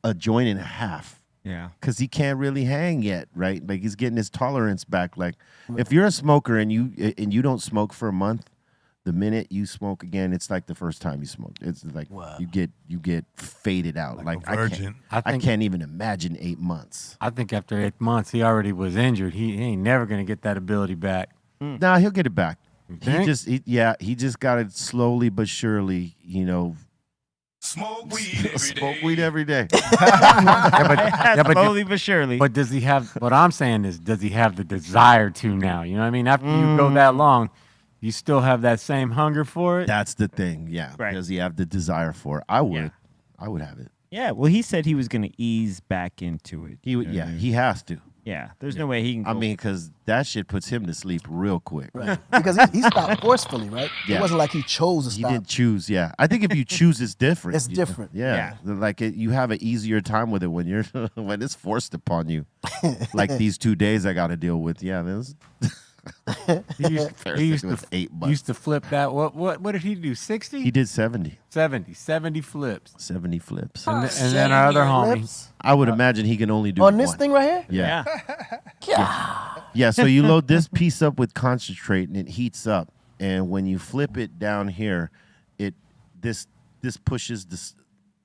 a joint and a half. Yeah. Because he can't really hang yet, right? Like he's getting his tolerance back. Like if you're a smoker and you don't smoke for a month, the minute you smoke again, it's like the first time you smoked. It's like you get faded out. Like a virgin. I can't even imagine 8 months. I think after 8 months, he already was injured. He ain't never going to get that ability back. Nah, he'll get it back. think? He just got it slowly but surely, Smoke weed Smoke weed every every day. day. Slowly but surely. But does he have, what I'm saying is, does he have the desire to now? You know what I mean? After you go that long, you still have that same hunger for it? That's the thing, yeah. Right. Does he have the desire for it? I would. Yeah. I would have it. Yeah, well, he said he was going to ease back into it. He would. Yeah, he has to. Yeah, there's no way he can go. I mean, because that shit puts him to sleep real quick. Right. Because he stopped forcefully, right? Yeah. It wasn't like he chose to He stop. didn't choose. Yeah, I think if you choose, it's different. It's different. Yeah, like you have an easier time with it when you're when it's forced upon you. Like these 2 days I got to deal with. Yeah, man. He used with 8 months. used to flip that. What did he do? 60? He did 70. 70 flips. 70 flips. And then our other homie. Lips I would imagine he can only do on this one. thing right here? Yeah. Yeah. Yeah, so you load this piece up with concentrate and it heats up. And when you flip it down here, this pushes this,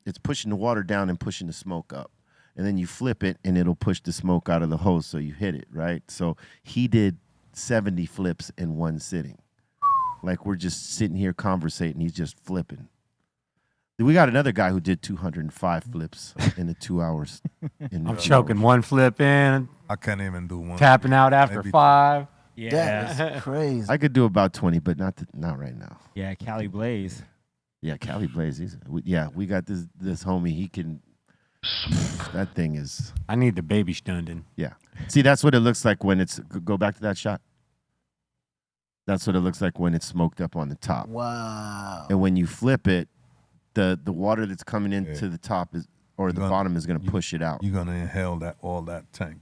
it's pushing the water down and pushing the smoke up. And then you flip it and it'll push the smoke out of the hose so you hit it, right? So he did 70 flips in one sitting. Like we're just sitting here conversating, he's just flipping. We got another guy who did 205 flips in the 2 hours. I'm choking one flip in, I can't even do one. tapping out after Maybe 5. That is crazy. I could do about 20, but not right now. Yeah, Cali Blaze. Yeah, Cali Blaze. We got this homie. He can. That thing is. I need the baby Stunden. Yeah. See, that's what it looks like when it's. Go back to that shot. That's what it looks like when it's smoked up on the top. Wow. And when you flip it, the water that's coming into the top is, or the bottom is going to push it out. You're gonna inhale all that tank.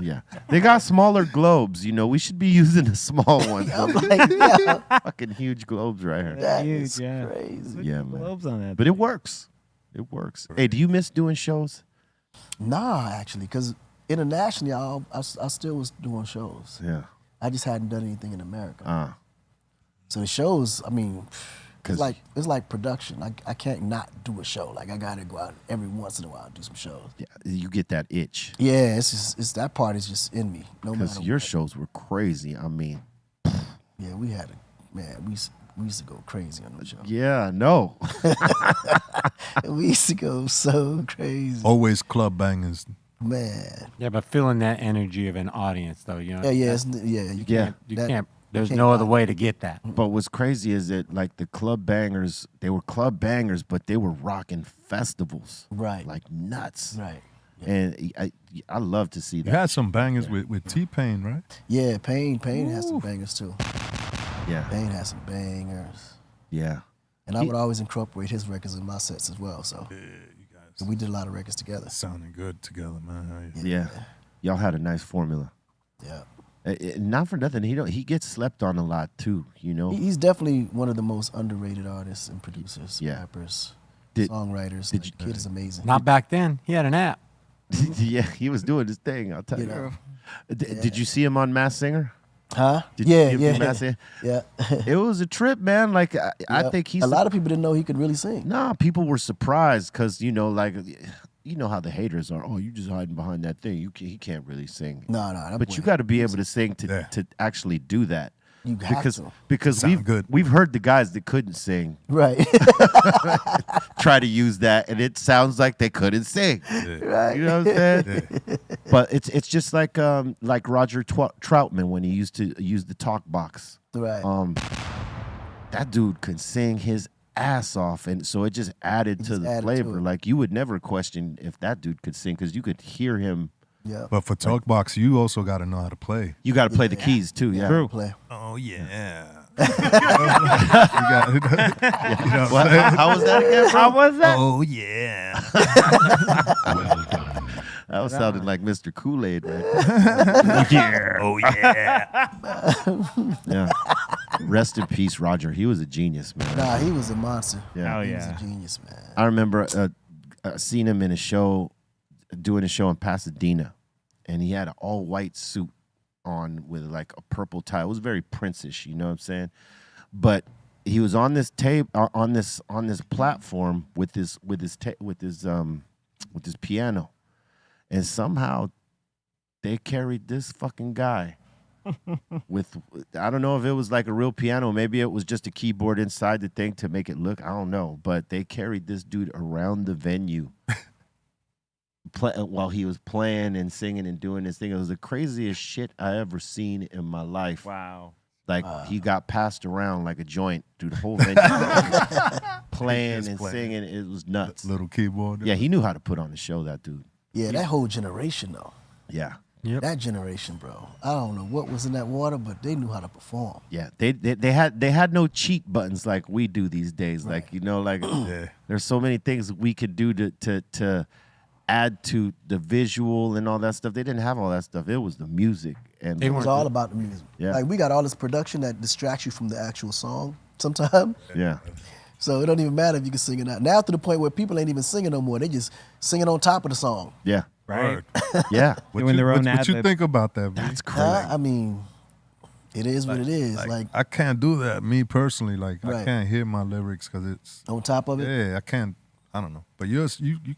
Yeah. They got smaller globes. We should be using the small ones. I'm like, yeah, Fucking huge globes right here. that Huge, is yeah. crazy. Yeah, man. Globes on that. But it works. It works. Hey, do you miss doing shows? Nah, actually, because internationally, I still was doing shows. Yeah. I just hadn't done anything in America. So the shows, I mean, it's like production. I can't not do a show. Like I gotta go out every once in a while and do some shows. Yeah, you get that itch Yeah, it's that part is just in me. No because matter your what. shows were crazy. I mean, Yeah, we used to go crazy on the show. yeah, no. We used to go so crazy, Always club bangers. man. Yeah, but feeling that energy of an audience, though, you know. Yeah, Yeah. you can't. You that- can't. There's can't no other buy it. way to get that. But what's crazy is that like the club bangers, they were club bangers, but they were rocking festivals Right. like nuts. Right. And I love to see You that. had some bangers with T-Pain, right? Yeah, Pain has some bangers too. Yeah, Pain has some bangers. yeah. And I would always incorporate his records in my sets as well. So Yeah, you guys we did a lot of records together. sounding good together, man. Yeah. Y'all had a nice formula. Yeah. Not for nothing, he gets slept on a lot too, you know. He's definitely one of the most underrated artists and producers, Yeah. rappers, Did- songwriters. did Like, you- kid is amazing. Not back then. He had an app. Yeah, he was doing his thing, I'll tell You you. know. Did you see him on Masked Singer? Huh? Did you Yeah, see him yeah, on Masked Singer? yeah. It was a trip, man. Like I Yeah. think he's a lot of people didn't know he could really sing. Nah, people were surprised because like you know how the haters are. Oh, you just hiding behind that thing. He can't really sing. No, that But boy- you got to be able to sing Yeah. to actually do that. You have because to. because Sound good. we've heard the guys that couldn't sing Right. try to use that, and it sounds like they couldn't sing. right. You know what I'm saying? But it's just like Roger Troutman when he used to use the talk box. Right. That dude could sing his ass off, and so it just added to just the added to flavor. it. Like you would never question if that dude could sing because you could hear him. yeah. But for Talkbox, you also got to know how to play. You got to play the keys too. Yeah. True. Play. Oh yeah. you got, you know What? How was that again, bro? How was that? Oh yeah. That was sounding like Mr. Kool-Aid, right? yeah. Oh yeah. Yeah. Rest in peace, Roger. He was a genius, man. Nah, he was a monster. Yeah. Oh, He yeah. was a genius, man. I remember seeing him in a show, doing a show in Pasadena, and he had an all-white suit on with like a purple tie. It was very Prince-ish, you know what I'm saying? But he was on this tape on this platform with his piano, and somehow they carried this fucking guy with, I don't know if it was like a real piano, maybe it was just a keyboard inside the thing to make it look, I don't know, but they carried this dude around the venue while he was playing and singing and doing this thing. It was the craziest shit I ever seen in my life. Wow. Like he got passed around like a joint through the whole venue, playing Just and playing. singing. It was nuts. Little keyboard. Yeah, he knew how to put on a show, that dude. Yeah, that whole generation though. Yeah. Yep. That generation, bro. I don't know what was in that water, but they knew how to perform. Yeah, they had no cheat buttons like we do these days. Like Yeah. there's so many things we could do to add to the visual and all that stuff. They didn't have all that stuff. It was the music and They It was weren't- all about the music. Yeah. Like we got all this production that distracts you from the actual song sometimes. yeah, So it don't even matter if you can sing or not. Now to the point where people ain't even singing no more. They just singing on top of the song. yeah, Right. yeah. Doing their own What you ad-lib. think about that, B? That's crazy. I mean, it is what it is. Like I can't do that. Me personally, like I Right. can't hear my lyrics because it's on top of it. yeah. I can't. I don't know. But you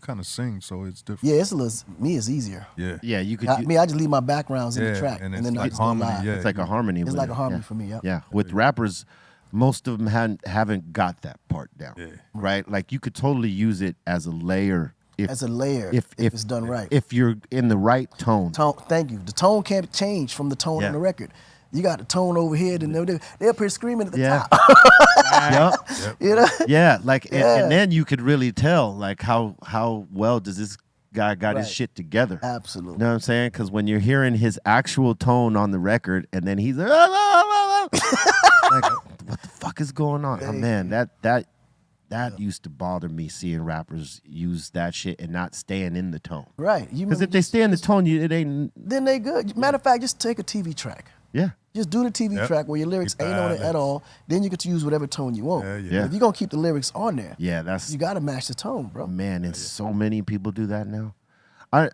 kind of sing, so it's different. Yeah, it's a little. Me, it's easier. Yeah. Yeah, you could. I just leave my backgrounds in Yeah, the track, and and, it's then I like just go harmony, live. yeah. it's like a harmony. It's with like it. a harmony Yeah. for me. Yep. Yeah, with rappers, most of them haven't got that part down. Yeah. Right, like you could totally use it as a layer if As a layer, if it's done right. if you're in the right tone. Tone. Thank you. The tone can't change from the tone Yeah. on the record. You got the tone over here, and they're up here screaming at the Yeah. top. Yep. You know. Yeah, like Yeah. And then you could really tell like how well does this guy got his Right. shit together. Absolutely. You know what I'm saying? Because when you're hearing his actual tone on the record, and then he's like, like what the fuck is going on? Oh, man, that used to bother me seeing rappers use that shit and not staying in the tone. Right. You Because remember if they stay in the tone, it ain't. then they good. Matter of fact, just take a TV track. Yeah. Just do the TV Yep. track where your lyrics Keep ain't the on it ad-libs. at all. Then you get to use whatever tone you want. Yeah, yeah. Yeah. If you're gonna keep the lyrics on there, Yeah, that's you gotta match the tone, bro. man, and so many people do that now. I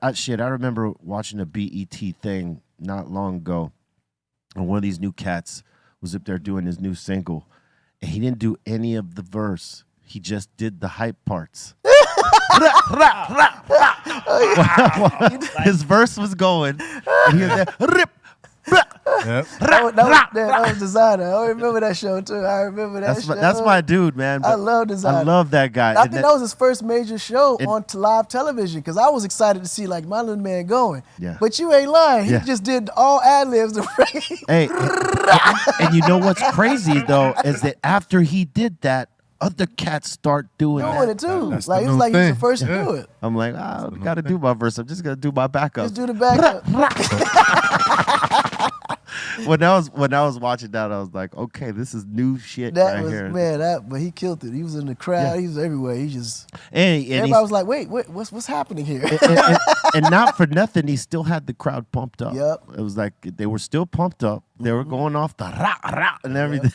remember watching a BET thing not long ago, and one of these new cats was up there doing his new single, and he didn't do any of the verse. He just did the hype parts. His verse was going, and he was there. Rip, Yep. That was Designer. I remember that show too. I remember that show. that's my dude, man. I love Designer. I love that guy. I And think that was his first major show on live television because I was excited to see like my little man going. Yeah. But you ain't lying. He Yeah. just did all ad libs. Hey, and you know what's crazy though is that after he did that, other cats start doing Doing that. it too. That's Like the it was new like he was thing. the first to Yeah. do it. I'm like, I gotta do my verse. I'm just gonna do my backup. Just do the backup. When I was watching that, I was like, okay, this is new shit That right was here. but he killed it. He was in the crowd. Yeah. He was everywhere. He just And everybody was like, wait, what's happening here? and not for nothing, he still had the crowd pumped up. Yep. It was like they were still pumped up. They were going off the rah rah and everything.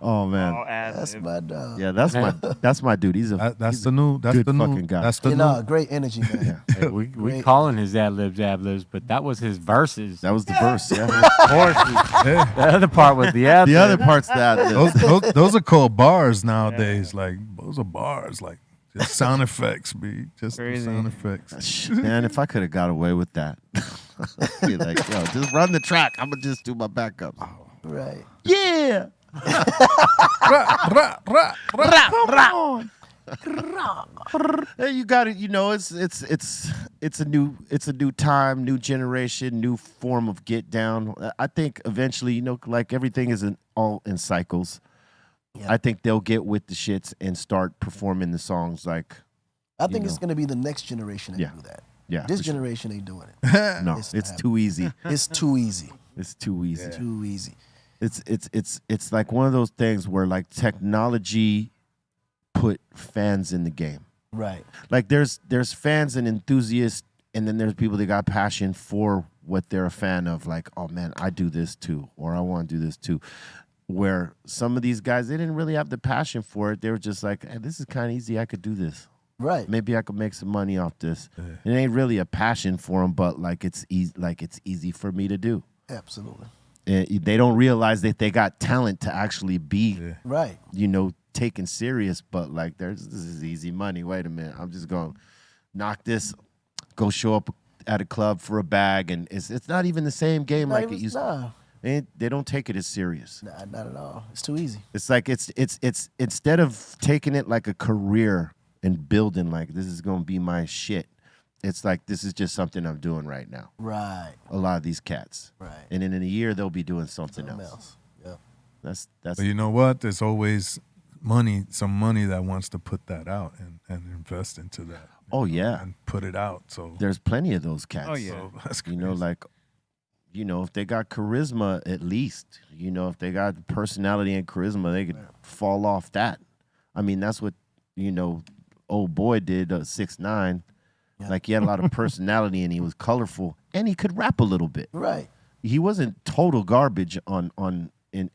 Oh man, That's my dog. yeah, that's my dude. He's That's he's the new. That's good the new. fucking guy. That's the You new. know, great energy, man. Hey, we Great. calling his ad libs, but that was his verses. That was the verse. Yeah. Horses. The other part was the ad The other lib. part's that. Those are called bars nowadays. Like those are bars. Like just sound effects, B. Just Crazy. sound effects. Man, if I could have got away with that, I'd be like, yo, just run the track. I'm gonna just do my backups. Right. Yeah. Hey, you got it. You know, it's a new time, new generation, new form of get down. I think eventually, you know, like everything is all in cycles. Yeah. I think they'll get with the shits and start performing the songs like I think You it's know. going to be the next generation that Yeah. do that. yeah. This for sure. generation ain't doing it. No, It's it's not too easy. It's too easy. It's too easy. Too easy. It's like one of those things where like technology put fans in the game. Right. Like there's fans and enthusiasts, and then there's people that got passion for what they're a fan of. Like, oh man, I do this too, or I want to do this too. Where some of these guys, they didn't really have the passion for it. They were just like, hey, this is kind of easy. I could do this. Right. Maybe I could make some money off this. It ain't really a passion for them, but like it's easy. Like it's easy for me to do. Absolutely. They don't realize that they got talent to actually be, Right. you know, taken serious. But like, this is easy money. Wait a minute, I'm just going to knock this, go show up at a club for a bag, and it's not even the same game Not like even- it used. nah. They don't take it as serious. Nah, not at all. It's too easy. It's like it's instead of taking it like a career and building like this is going to be my shit. It's like this is just something I'm doing right now. Right. A lot of these cats, Right. and then in a year they'll be doing something Something else. else. Yep. That's But you know what? There's always some money that wants to put that out and invest into that. Oh yeah, And put it out. So there's plenty of those cats. Oh, yeah. so that's You know, crazy. like, you know, if they got charisma, at least, you know, if they got personality and charisma, they could fall off that. I mean, that's what, you know, old boy did, 6ix9ine. Yeah. Like, he had a lot of personality and he was colorful and he could rap a little bit. Right. He wasn't total garbage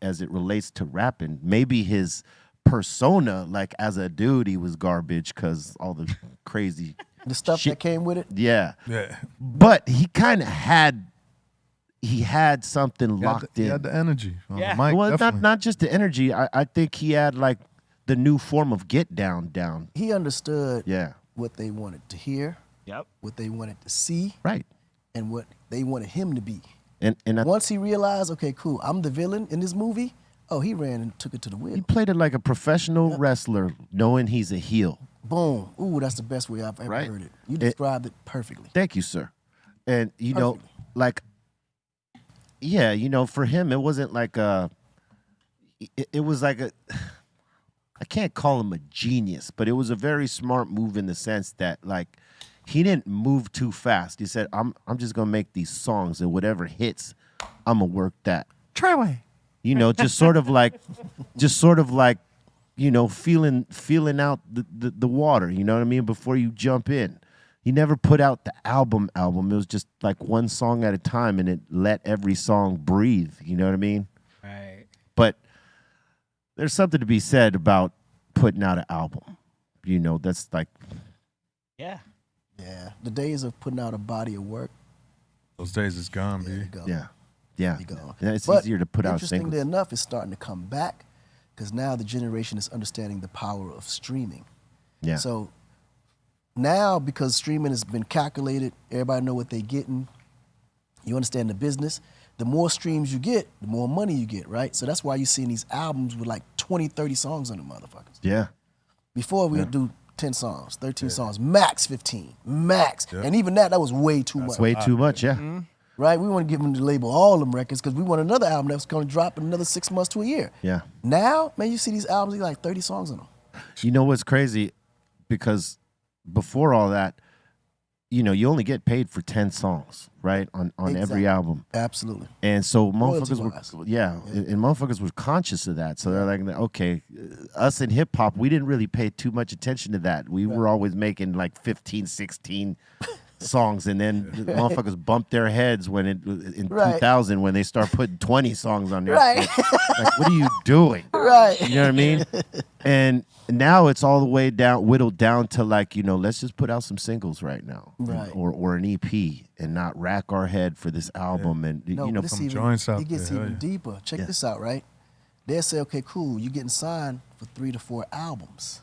as it relates to rapping. Maybe his persona, like as a dude, he was garbage because all the crazy The stuff shit. that came with it. Yeah. yeah. But he kind of had something He had locked the, he in. had the energy on Yeah. the mic. Well, definitely. not just the energy. I think he had like the new form of get down. He understood Yeah. what they wanted to hear, Yep. what they wanted to see, Right. and what they wanted him to be. And Once he realized, okay, cool, I'm the villain in this movie. Oh, he ran and took it to the he wheel. played it like a professional wrestler, knowing he's a heel. Boom. Ooh, that's the best way I've ever Right. heard it. You described it perfectly. Thank you, sir. And you know, Perfect. like, yeah, you know, for him, it wasn't like it was like I can't call him a genius, but it was a very smart move in the sense that like he didn't move too fast. He said, I'm just gonna make these songs and whatever hits, I'm gonna work that. Treyway. You know, just sort of like, you know, feeling out the water, you know what I mean, before you jump in. He never put out the album. It was just like one song at a time, and it let every song breathe, you know what I mean? Right. But there's something to be said about putting out an album. You know, that's like, Yeah. Yeah. The days of putting out a body of work. Those days is gone, There you B. go. yeah. Yeah. be gone. Yeah, it's But easier to put out interestingly singles. enough, it's starting to come back because now the generation is understanding the power of streaming. Yeah. So now, because streaming has been calculated, everybody know what they're getting. You understand the business. The more streams you get, the more money you get, right? So that's why you're seeing these albums with like 20, 30 songs on them motherfuckers. Yeah. Before we would do 10 songs, 13 songs, max 15, max. And even that was way too much. Way too much, yeah. Right? We want to give them the label all them records because we want another album that's going to drop in another 6 months to a year. Yeah. Now, man, you see these albums, they got like 30 songs on them. You know what's crazy? Because before all that, you know, you only get paid for 10 songs, right? On Exactly. every album. Absolutely. And so motherfuckers Royalty-wise. were, and motherfuckers were conscious of that. So they're like, okay, us in hip hop, we didn't really pay too much attention to that. We were always making like 15, 16 songs, and then motherfuckers bumped their heads when in 2000 when they start putting 20 songs on there. Right. Like, what are you doing? Right. You know what I mean? And now it's all the way down, whittled down to like, you know, let's just put out some singles right now, Right. or an EP, and not rack our head for this album. And No, you know, this some even, joints out it gets there, even yeah. deeper. Check this out, right? They'll say, okay, cool, you're getting signed for 3 to 4 albums.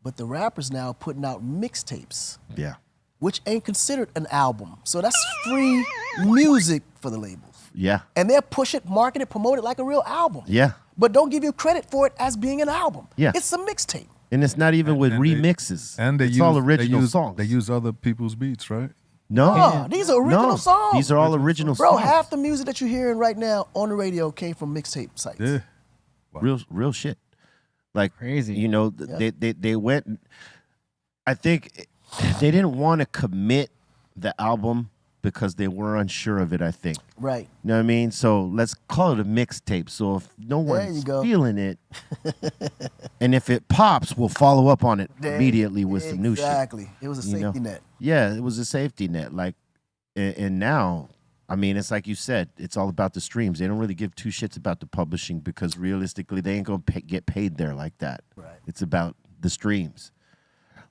But the rappers now are putting out mixtapes, yeah, which ain't considered an album. So that's free music for the labels. yeah, And they'll push it, market it, promote it like a real album. yeah. But don't give you credit for it as being an album. Yeah. It's a mixtape. And it's not even with and they- remixes. And it's all original songs. They use other people's beats, right? no, Oh, these are original no. songs. These are all original Bro, songs. half the music that you're hearing right now on the radio came from mixtape sites. Yeah. real shit. Like Crazy. You know, they went. I think they didn't want to commit the album because they were unsure of it. I think. Right. You know what I mean? So let's call it a mixtape. So if no There you one's go. feeling it, and if it pops, we'll follow up on it There- immediately with some new shit. Exactly. It was a You know? safety net. Yeah, it was a safety net. Like, and now, I mean, it's like you said, it's all about the streams. They don't really give two shits about the publishing because realistically, they ain't gonna get paid there like that. Right. It's about the streams,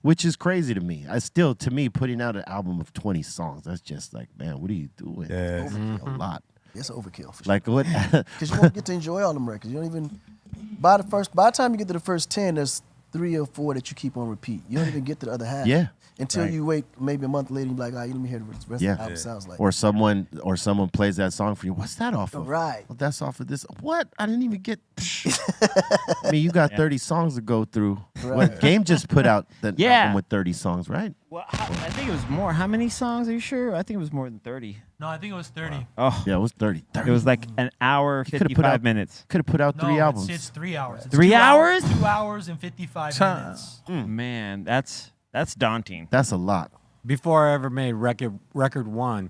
which is crazy to me. To me, putting out an album of 20 songs, that's just like, man, what are you doing? Yeah. It's a lot. It's overkill for sure. Like what? Because you won't get to enjoy all them records. You don't even by the time you get to the first 10, there's 3 or 4 that you keep on repeat. You don't even get to the other half. Yeah. Until you wait maybe a month later and be like, all right, let me hear what the rest Yeah. of the album sounds like. Or someone plays that song for you. What's that off of? Right. Well, that's off of this. What? I didn't even get. I mean, you got 30 songs to go through. What Game just put out the album with 30 songs, right? Well, I think it was more. How many songs? Are you sure? I think it was more than 30. No, I think it was 30. Oh, Yeah, it was 30. it was like an hour, could've put 55 out- minutes. Could have put out 3 No, albums. It's 3 hours. It's 3 2 hours? 2 hours and 55 minutes. Man, that's daunting. That's a lot. Before I ever made record one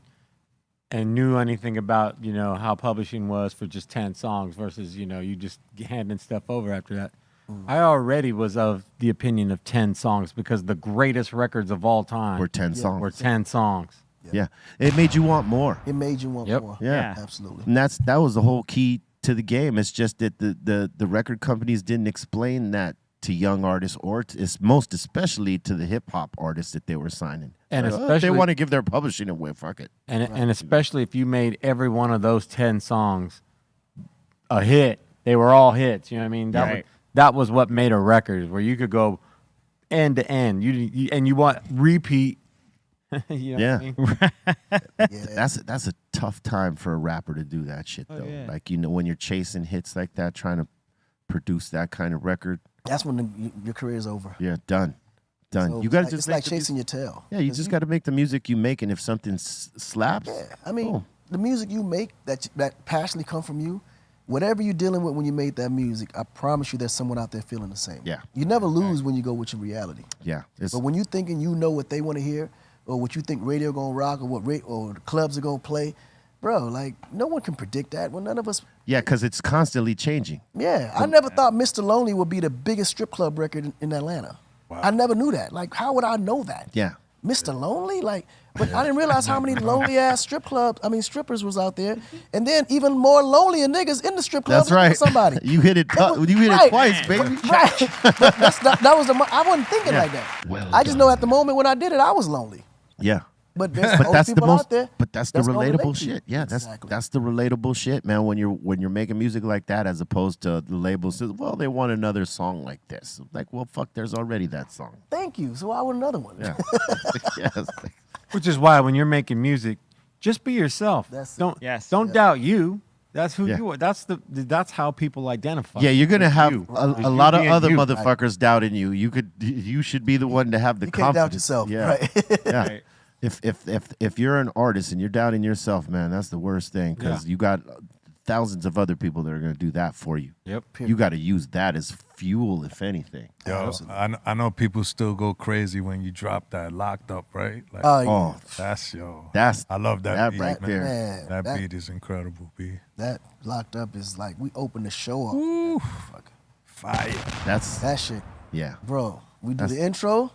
and knew anything about, you know, how publishing was for just 10 songs versus, you know, you just handing stuff over after that. I already was of the opinion of 10 songs because the greatest records of all time Or 10 songs. were 10 songs. Yeah. It made you want more. It made you want Yep. more. Yeah. Absolutely. And that was the whole key to the game. It's just that the record companies didn't explain that to young artists or most especially to the hip hop artists that they were signing. And Like, if they especially- want to give their publishing away, fuck it. And especially if you made every one of those 10 songs a hit, they were all hits. You know what I mean? That was what made a record, where you could go end to end. You want repeat. You know what I mean? That's a tough time for a rapper to do that shit though. yeah. Like, you know, when you're chasing hits like that, trying to produce that kind of record, That's when your career's over. yeah, done. So You got to it's just like make the chasing your tail. Yeah, you just got to make the music you make, and if something slaps, Yeah, I mean, boom. the music you make that passionately come from you, whatever you're dealing with when you made that music, I promise you there's someone out there feeling the same. Yeah. You never lose when you go with your reality. Yeah, it's But when you thinking you know what they want to hear, or what you think radio gonna rock, or or the clubs are gonna play, bro, like no one can predict that. Well, none of us. yeah, because it's constantly changing. Yeah, I never thought Mr. Lonely would be the biggest strip club record in Atlanta. I never knew that. Like, how would I know that? Yeah, Mr. Lonely, like, but I didn't realize how many lonely ass strippers was out there, and then even more lonely niggas in the strip club. that's right. Somebody. you hit it. You hit Right. it twice, baby. Right. But that was I wasn't thinking like that. I just know at the moment when I did it, I was lonely. Yeah, But there's But old that's the people most. out there. But that's the that's gonna relate relatable to you. shit. Yeah, Exactly. that's the relatable shit, man. When you're making music like that, as opposed to the label says, well, they want another song like this. Like, well, fuck, there's already that song. Thank you. So I want another one. Yeah. Yes. Which is why when you're making music, just be yourself. That's it. Don't doubt you. That's who Yeah. you are. That's how people identify. Yeah, you're gonna have you. a It's lot you of being other you. mouthfuckers doubting you. You should be the one to have the You can't doubt confidence. yourself, Yeah. right? Yeah. Right. If you're an artist and you're doubting yourself, man, that's the worst thing because you got thousands of other people that are gonna do that for you. Yep. You got to use that as fuel, if anything. Yo, I know people still go crazy when you drop that Locked Up, right? Like, Oh, that's I love that, that beat, right man. there. Man, That beat is incredible, B. That Locked Up is like we open the show up. Fuck. Fire. That's That shit, yeah. bro. We do the intro.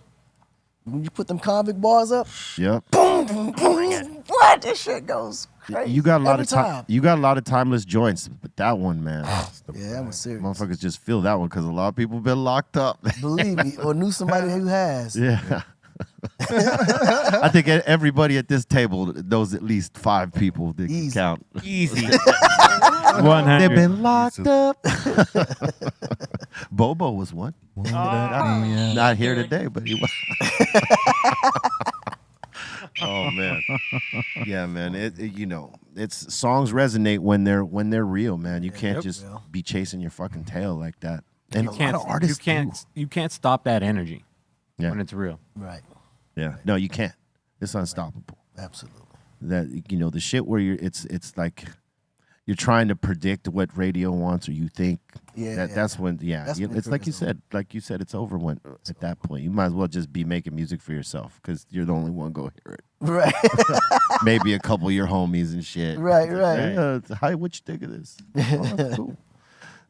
When you put them convict bars up, Yep. boom, boom, boom. What? This shit goes crazy. You got a lot Every of time. time. You got a lot of timeless joints, but that one, man, Yeah, that was serious. motherfuckers just feel that one because a lot of people been locked up. Believe me, or knew somebody who has. Yeah. I think everybody at this table knows at least 5 people that can Easy. count. Easy. They've 100. been locked up. Bobo was one. Not here today, but he was. Oh man, yeah, man. It's songs resonate when they're real, man. You can't just real. be chasing your fucking tail like that. And You can't. You can't stop that energy Yeah. when it's real. Right. Yeah, no, you can't. It's unstoppable. Absolutely. That the shit where it's like you're trying to predict what radio wants or you think that's when That's when it it's like you triggers said it's over when at that point you might as well just be making music for yourself because you're the only one go hear it. Right. Maybe a couple of your homies and shit. Right. Yeah, hi, what you think of this? Oh, that's cool.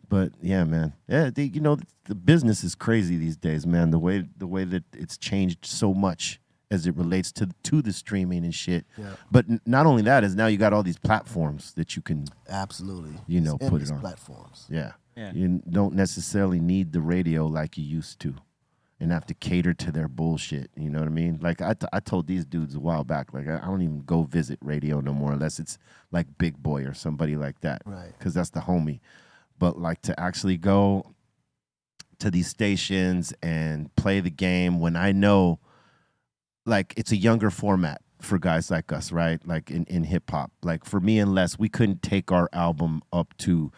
But yeah, man. Yeah, the business is crazy these days, man. The way that it's changed so much as it relates to the streaming and shit. Yeah. But not only that is now you got all these platforms that you can Absolutely. It's put endless it on. platforms. Yeah. Yeah. You don't necessarily need the radio like you used to and have to cater to their bullshit. You know what I mean? Like I told these dudes a while back, like I don't even go visit radio no more unless it's like Big Boy or somebody like that. Right. Because that's the homie. But like to actually go to these stations and play the game when I know like it's a younger format for guys like us, right? Like in hip hop. Like for me and Les, we couldn't take our album up to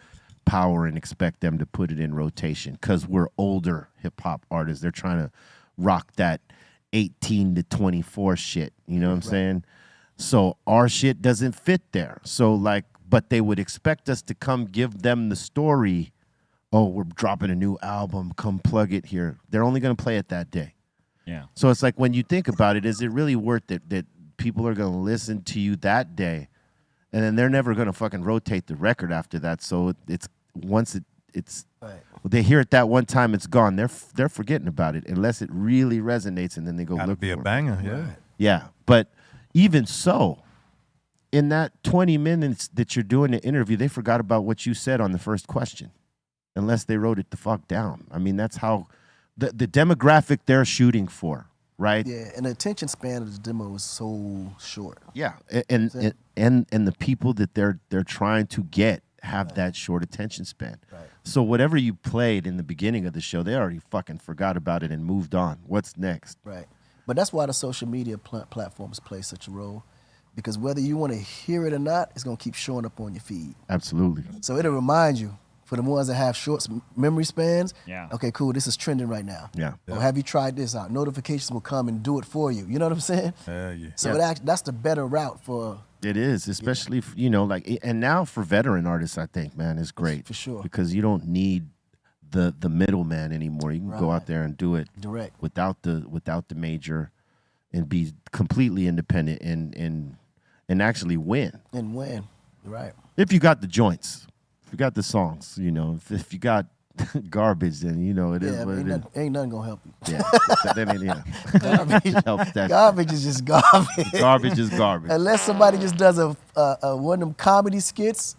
Power and expect them to put it in rotation because we're older hip hop artists. They're trying to rock that 18 to 24 shit. You know what I'm saying? So our shit doesn't fit there. So like, but they would expect us to come give them the story. Oh, we're dropping a new album. Come plug it here. They're only going to play it that day. Yeah. So it's like when you think about it, is it really worth it that people are going to listen to you that day and then they're never going to fucking rotate the record after that? So it's once it's Right. they hear it that one time, it's gone. They're forgetting about it unless it really resonates and then they go Gotta look be a for it. banger, yeah. Yeah, but even so, in that 20 minutes that you're doing the interview, they forgot about what you said on the first question, unless they wrote it the fuck down. I mean, that's how the demographic they're shooting for, right? Yeah, and the attention span of the demo is so short. Yeah, and the people that they're trying to get have that short attention span. Right. So whatever you played in the beginning of the show, they already fucking forgot about it and moved on. What's next? Right. But that's why the social media platforms play such a role, because whether you want to hear it or not, it's going to keep showing up on your feed. Absolutely. So it'll remind you, for the ones that have short memory spans, Yeah. okay, cool, this is trending right now. Yeah. Or have you tried this out? Notifications will come and do it for you. You know what I'm saying? Yeah. So that's the better route for... It is, especially like, and now for veteran artists, I think, man, it's great For sure. because you don't need the middleman anymore. You can go out there and do it Direct. without the major, and be completely independent and actually win. And win. Right. If you got the joints, if you got the songs, if you got garbage, then it is Yeah, what it is. ain't nothing going to help you. Yeah, that ain't helps that. Garbage is just garbage. Garbage is garbage. Unless somebody just does a one of them comedy skits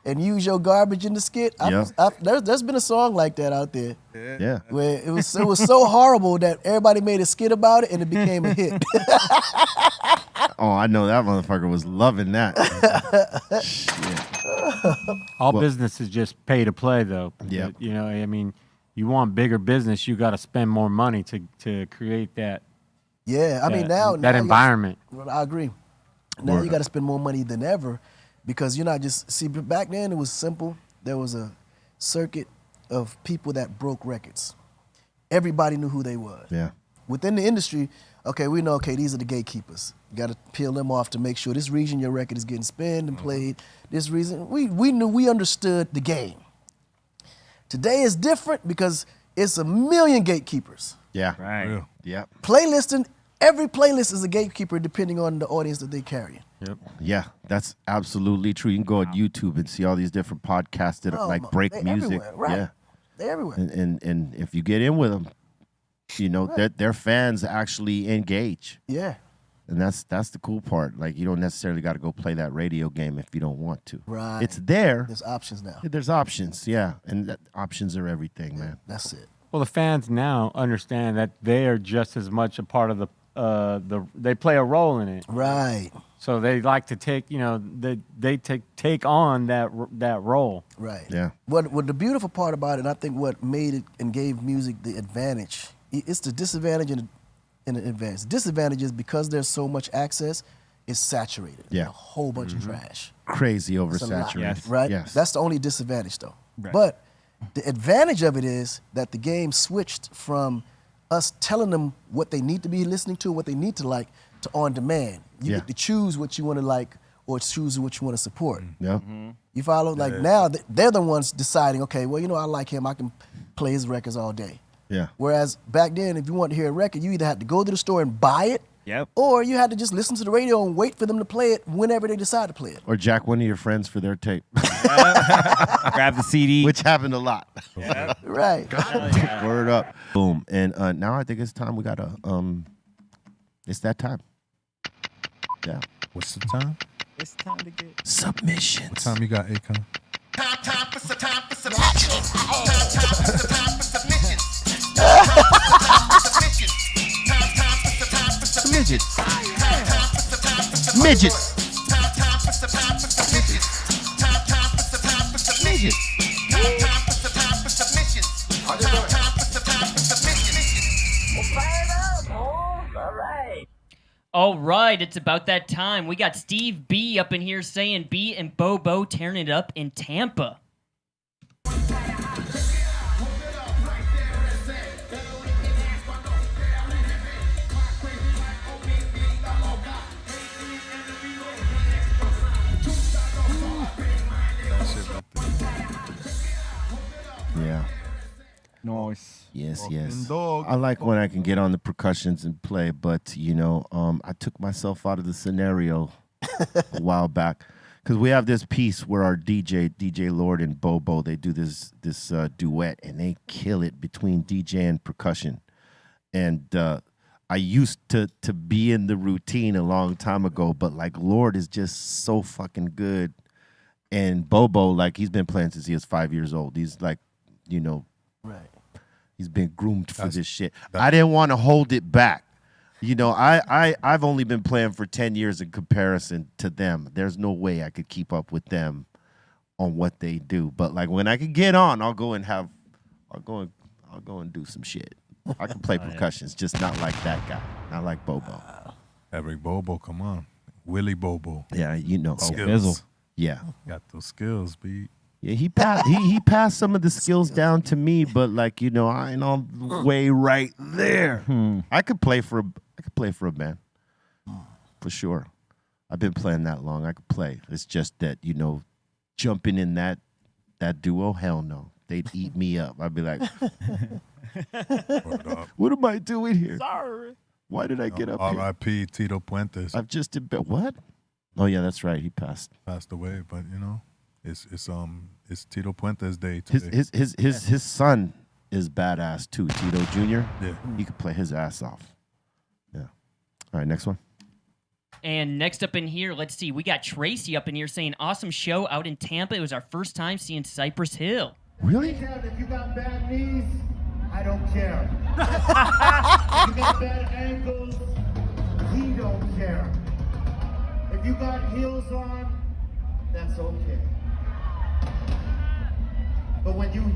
and use your garbage in the skit. There's been a song like that out there Yeah. where it was so horrible that everybody made a skit about it and it became a hit. Oh, I know that motherfucker was loving that. Shit. All business is just pay to play, though. Yep. You know, I mean, you want bigger business, you got to spend more money to create that. Yeah, I mean now that you environment. I agree. Now you got to spend more money than ever because you're not just see. Back then it was simple. There was a circuit of people that broke records. Everybody knew who they was. Yeah. Within the industry, okay, we know. Okay, these are the gatekeepers. You got to peel them off to make sure this region your record is getting spun and played. This reason we knew, we understood the game. Today is different because it's a million gatekeepers. Yeah. Right. Yeah. Yep. Playlisting, every playlist is a gatekeeper depending on the audience that they carry. Yep. Yeah, that's absolutely true. You can go on YouTube and see all these different podcasts that Oh, like break they're music. everywhere, right. Yeah. They're everywhere. And if you get in with them, you know, their fans actually engage. Yeah, And that's the cool part. Like, you don't necessarily got to go play that radio game if you don't want to. right. It's there. There's options now. There's options, yeah. And options are everything, man. That's it. Well, the fans now understand that they are just as much a part of they play a role in it. Right, So they like to take, you know, they take on that role. right. Yeah. What the beautiful part about it, and I think what made it and gave music the advantage, it's the disadvantage and the advantage. The disadvantage is because there's so much access, it's saturated. Yeah. A whole bunch of trash. Crazy It's a lot, oversaturated. Yes. Right? Yes. That's the only disadvantage, though. Right. But the advantage of it is that the game switched from us telling them what they need to be listening to, what they need to like, to on demand. You Yeah. get to choose what you want to like or choose what you want to support. Yeah. You follow? Like now, they're the ones deciding, okay, well, you know, I like him. I can play his records all day. Yeah. Whereas back then, if you wanted to hear a record, you either had to go to the store and buy it, Yep. or you had to just listen to the radio and wait for them to play it whenever they decide to play it. Or jack one of your friends for their tape, Grab the CD. which happened a lot. Right. Word up. Boom. And now I think it's time we got to, it's that time. Yeah. What's the time? It's time to get. Submissions. What time you got, Akon? Midgets. Midgets. All right, it's about that time. We got Steve B up in here saying B and Bobo tearing it up in Tampa. Yeah. Noise. Yes, Walking yes. dog. I like when I can get on the percussions and play, but you know, I took myself out of the scenario a while back because we have this piece where our DJ Lord and Bobo, they do this duet and they kill it between DJ and percussion. And I used to be in the routine a long time ago, but like Lord is just so fucking good, and Bobo, like, he's been playing since he was 5 years old. He's like, you know. Right. He's been groomed for That's- this shit. I didn't want to hold it back. You know, I've only been playing for 10 years in comparison to them. There's no way I could keep up with them on what they do. But like when I can get on, I'll go and do some shit. I can play percussions, just not like that guy. Not like Bobo. Eric Bobo, come on. Willie Bobo. Yeah, you know. Skills. Bizzle. Yeah. Got those skills, B. Yeah, he passed some of the skills down to me, but like, you know, I ain't all the way right there. I could play for a band. For sure. I've been playing that long. I could play. It's just that, you know, jumping in that duo, hell no. They'd eat me up. I'd be like, Word up. what am I doing here? Sorry. Why did I get up here? R.I.P. Tito Puentes I've just did what? Oh yeah, that's right. He passed. passed away, but you know, it's Tito Puentes Day today. His son is badass too. Tito Jr. Yeah. He could play his ass off. Yeah. All right, next one. And next up in here, let's see, we got Tracy up in here saying, awesome show out in Tampa. It was our first time seeing Cypress Hill. Really? If you got bad knees, I don't care. If you got bad ankles, we don't care. If you got heels on, that's okay. But when you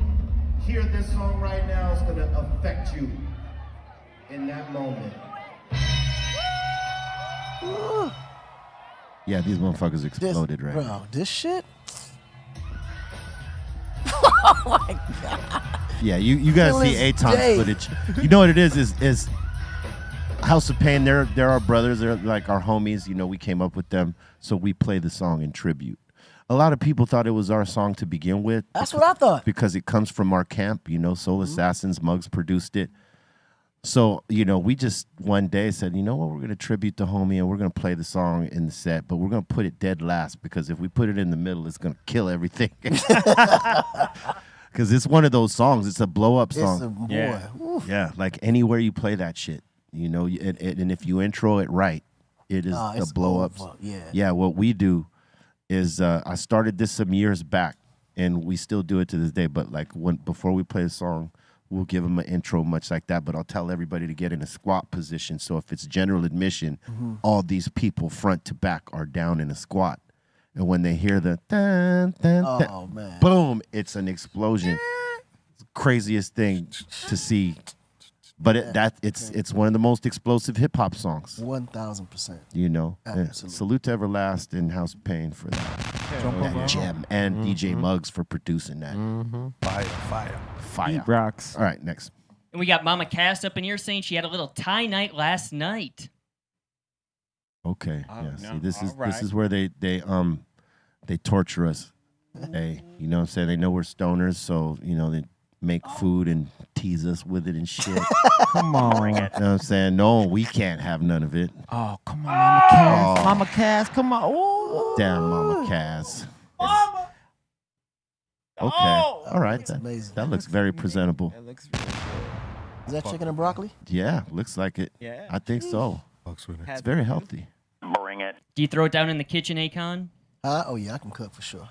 hear this song right now, it's gonna affect you in that moment. Yeah, these motherfuckers exploded right now. Bro, this shit. Yeah, you gotta see Till this Aton's day. footage. You know what it is House of Pain. They're our brothers. They're like our homies. You know, we came up with them, so we play the song in tribute. A lot of people thought it was our song to begin with. That's what I thought. Because it comes from our camp. You know, Soul Assassins, Muggs produced it. So, you know, we just one day said, you know what, we're going to tribute the homie and we're going to play the song in the set, but we're going to put it dead last because if we put it in the middle, it's going to kill everything. Because it's one of those songs. It's a blow-up song. It's a boy. Yeah. Oof. Yeah, like anywhere you play that shit, you know, and if you intro it right, it is a It's blow-up. over. Yeah. Yeah, what we do is I started this some years back, and we still do it to this day, but like before we play the song, we'll give them an intro much like that, but I'll tell everybody to get in a squat position. So if it's general admission, all these people front to back are down in a squat. And when they hear the dun, dun, dun, Oh, man. boom, it's an explosion. It's the craziest thing to see. But it's one of the most explosive hip hop songs. 1,000%. You know, Absolutely. Salute to Everlast and House of Pain for that gem, and DJ Muggs for producing that. Fire. Beat rocks. All right, next. And we got Mama Cass up in here saying she had a little tie night last night. Okay, Oh, yeah. no, See, this all right. is where they torture us. Hey, you know what I'm saying? They know we're stoners, so you know they make food and tease us with it and shit. Come on. You know what I'm saying? No, we can't have none of it. Oh, come on, Mama Cass. Oh. Mama Cass, come on. Ooh. Damn, Mama Cass. Okay, all right. That's amazing. That looks very presentable. That looks really Is that chicken and broccoli? Yeah, looks like it. Yeah. I think so. Fucks with it. It's very healthy. Do you throw it down in the kitchen, Akon? Oh, yeah, I can cook for sure.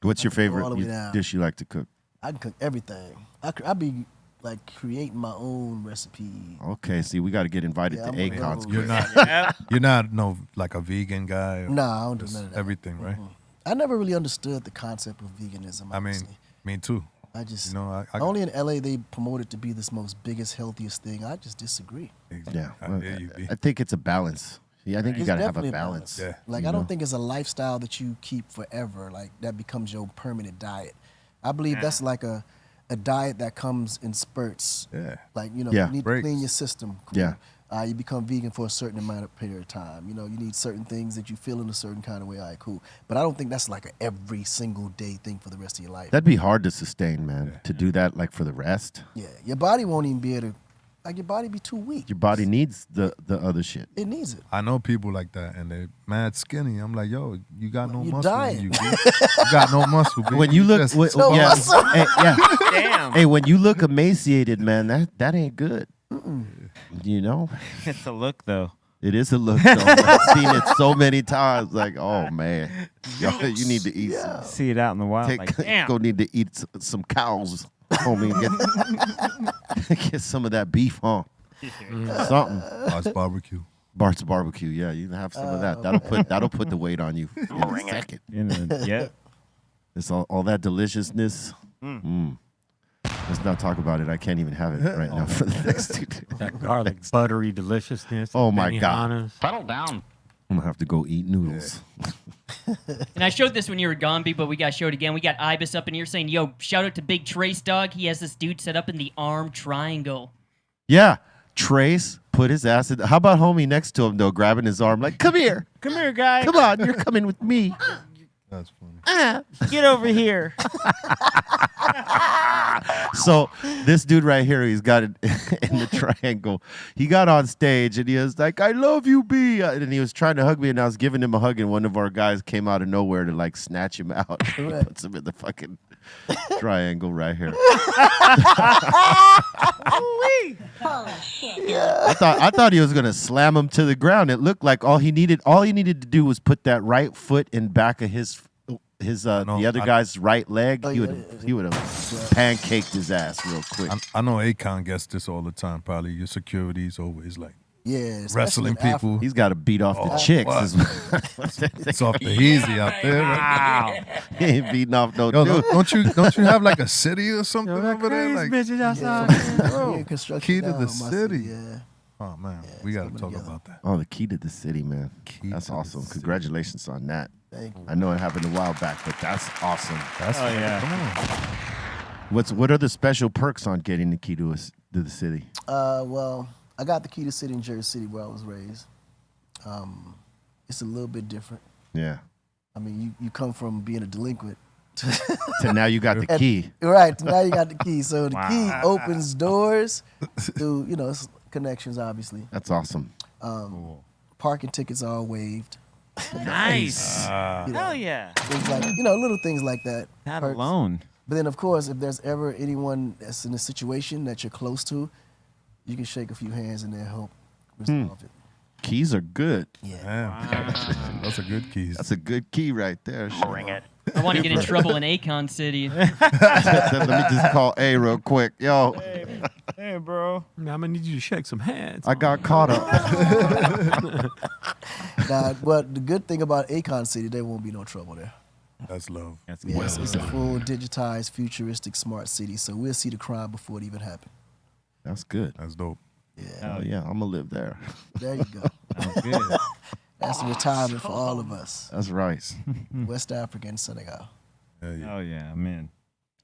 What's your favorite all the way down. dish you like to cook? I can cook everything. I be like creating my own recipe. Okay, see, we got to get invited Yeah, to I'm Akon's. a- You're not. You're not no like a vegan guy. Or Nah, I don't do just none of that. everything, right? I never really understood the concept of veganism. I mean, honestly. me too. I just You know, I only in LA they promote it to be this most biggest, healthiest thing. I just disagree. Yeah, I well, hear you, B. I think it's a balance. Yeah, I think you It's got to have definitely a balance. Yeah. Like You I don't know? think it's a lifestyle that you keep forever. Like that becomes your permanent diet. I believe that's like a diet that comes in spurts. Yeah. Like you know, Yeah. you need Breaks. to clean your system. Yeah. You become vegan for a certain amount of period of time. You know, you need certain things that you feel in a certain kind of way. All right, cool. But I don't think that's like a every single day thing for the rest of your life. That'd be hard to sustain, man. To do that like for the rest. Yeah, your body won't even be able to. Like your body be too weak. Your body needs the other shit. It needs it. I know people like that, and they're mad skinny. I'm like, yo, you got no You muscle. dying. You got no muscle. B. When you look, just- No yeah, muscle. hey, yeah. Damn. Hey, when you look emaciated, man, that ain't good. You know, It's a look, though. it is a look. Though. I've seen it so many times. Like, oh man, yo, you need to eat some. See it out in the wild. Take, Like, damn. go need to eat some cows, homie. Get some of that beef, huh? Something. Bob's barbecue. Bart's barbecue. Yeah, you can have some of that. That'll put the weight on you in a second. Yeah. It's all that deliciousness. Let's not talk about it. I can't even have it right now for the next 2 days. That garlic buttery deliciousness. Oh, my God. Benihanas. Settle down. I'm gonna have to go eat noodles. And I showed this when you were gone, B, but we got to show it again. We got Ibis up in here saying, yo, shout out to Big Trace Dog. He has this dude set up in the arm triangle. Yeah, Trace put his ass in. How about homie next to him though, grabbing his arm like, "Come here, Come here, guy. come on, you're coming with me." That's funny. Get over here. So this dude right here, he's got it in the triangle. He got on stage and he was like, "I love you, B," and he was trying to hug me, and I was giving him a hug, and one of our guys came out of nowhere to like snatch him out. He puts him in the fucking triangle right here. I thought he was gonna slam him to the ground. It looked like all he needed to do was put that right foot in back of his the other guy's right leg. Oh, He would have pancaked his ass real quick. I know Akon gets this all the time. Probably your security's always like, Yeah, especially wrestling in Afro. people. He's got to beat off the Oh, chicks. what? It's off the easy out there. Right? He ain't beating off no Yo, dude. don't you have like a city or something Yo, that over there? crazy Like, bitches outside. Yeah, construction key to down, the my city. Yeah. oh man, we got to coming talk together. about that. Oh, the key to the city, man. Key That's to the awesome. city. Congratulations on that. Thank you. I know it happened a while back, but that's awesome. That's Oh, yeah. Come on. What are the special perks on getting the key to the city? Well, I got the key to city in Jersey City where I was raised. It's a little bit different. Yeah. I mean, you come from being a delinquent to So now you got the key. right. Now you got the key. So the Wow. key opens doors through, connections, obviously. That's awesome. Parking tickets are all waived. Nice. You know, Hell yeah. things like, little things like that. That Perks. alone. But then, of course, if there's ever anyone that's in a situation that you're close to, you can shake a few hands and they'll help resolve it. Keys are good. Yeah. Damn. Those are good keys. That's a good key right there. Bring it. I want to get in trouble in Akon City. Let me just call A real quick. Yo, Hey, bro. I'm gonna need you to shake some hands. I got caught up. Now, but the good thing about Akon City, there won't be no trouble there. That's love. That's Yeah, it's a full digitized, futuristic, smart city. So we'll see the crime before it even happens. That's good. That's dope. Oh yeah, I'm gonna live there. There you go. Sounds good. That's the retirement for all of us. That's right. West Africa and Senegal. Yeah, yeah. Oh yeah, man.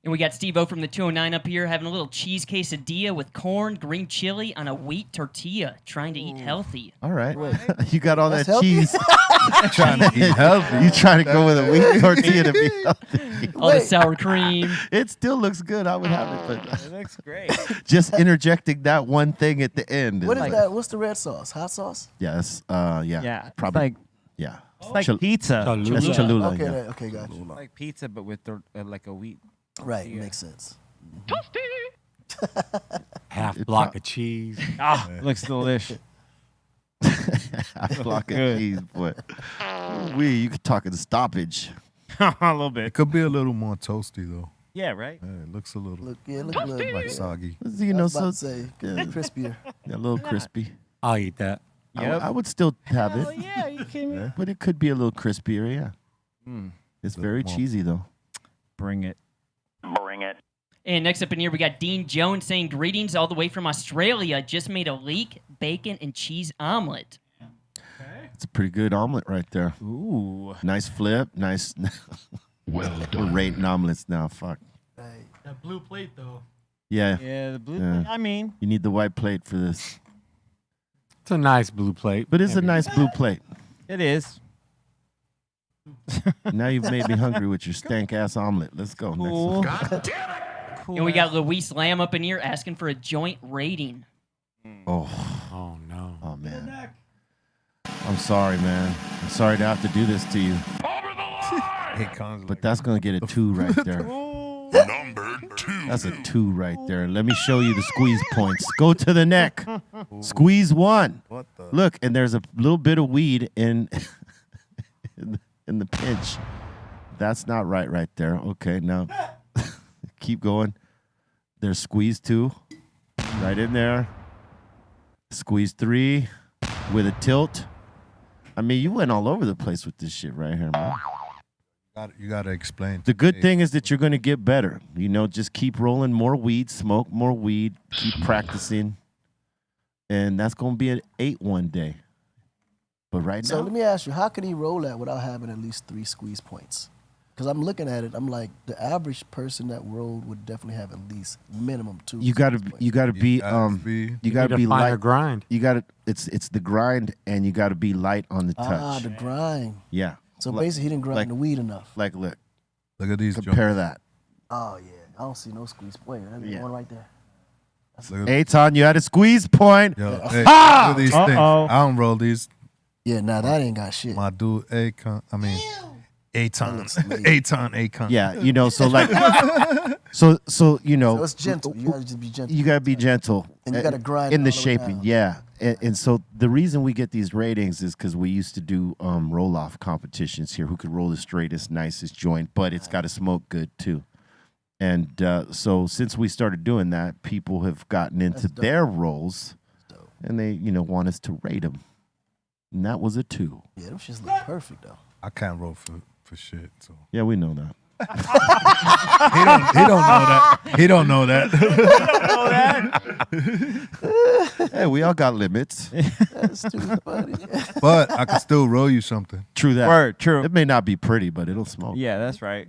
And we got Steve-O from the 209 up here having a little cheese quesadilla with corn, green chili on a wheat tortilla, trying to eat healthy. All right. You got all That's that healthy? cheese. Trying to eat healthy. You trying to go with a wheat tortilla to be healthy. All the sour cream. It still looks good. I would have it, It but looks great. just interjecting that one thing at the end. What is like, that? What's the red sauce? Hot sauce? Yes. Yeah, Probably. It's Yeah. like pizza. Cholula. That's Cholula. Okay, Yeah. okay, gotcha. Like pizza, but with like a wheat. Right, makes sense. Half block of cheese. Ah, looks delicious. I block of Good. cheese, but you could talk in stoppage. A little It bit. could be a little more toasty though. Yeah, right. Yeah, it looks a little Look a little like soggy. You know, I was about so to say, yeah, crispier. a little crispy. I'll eat that. I would still have it, yeah, you kidding me? but it could be a little crispier. Yeah. It's very more. cheesy though. Bring it. And next up in here, we got Dean Jones saying, greetings all the way from Australia. Just made a leek, bacon, and cheese omelet. It's a pretty good omelet right there. Ooh. Nice flip. Nice. We're rating omelets now. Fuck. That blue plate, though. Yeah. Yeah, the blue. Yeah. I mean, You need the white plate for this. It's a nice blue plate. But it's a nice blue plate. it is. Now you've made me hungry with your stank ass omelet. Let's go. Cool. Next one. Cool. And we got Luis Lamb up in here asking for a joint rating. Oh, Oh no. oh man. I'm sorry, man. I'm sorry to have to do this to you. Akon's But that's gonna get a 2 right there. Number 2. That's a 2 right there. Let me show you the squeeze points. Go to the neck. Squeeze 1. what the? Look, and there's a little bit of weed in in the pinch. That's not right there. Okay, now keep going. There's squeeze 2, right in there. Squeeze 3 with a tilt. I mean, you went all over the place with this shit right here, man. You gotta explain. The good thing is that you're going to get better. You know, just keep rolling more weed, smoke more weed, keep practicing. And that's going to be an 8 one day. But right So now, let me ask you, how can he roll that without having at least 3 squeeze points? Because I'm looking at it, I'm like, the average person that rolled would definitely have at least minimum 2. you got to squeeze points. be you got to be Find a light. grind. You got to it's the grind, and you got to be light on the touch. Ah, the grind. Yeah. So Like- basically, he didn't grind like- the weed enough. Like look, Look at these joints. compare that. Oh yeah, I don't see no squeeze point. That's Yeah. one right there. Look at, Aton, you had a squeeze point. yo, hey, look at these things. Uh-oh. I don't roll these. Yeah, nah, that ain't got shit. My dude, Akon. I mean, Aton. looks amazing. Akon. Yeah, you know, so like, so you know, So it's gentle. You gotta just be gentle. you gotta be gentle, And you gotta grind in it the all the way shaping. down. Yeah, and so the reason we get these ratings is because we used to do roll off competitions here. Who could roll the straightest, nicest joint, but it's got to smoke good too. And so since we started doing that, people have gotten into dope. their rolls, and they, want us to rate them. And that was a 2. Yeah, them shits look perfect though. I can't roll for shit. So Yeah, we know that. he don't know that. Hey, we all got limits. That's too funny. But I can still roll you something. True that. Word, true. It may not be pretty, but it'll smoke. Yeah, that's right.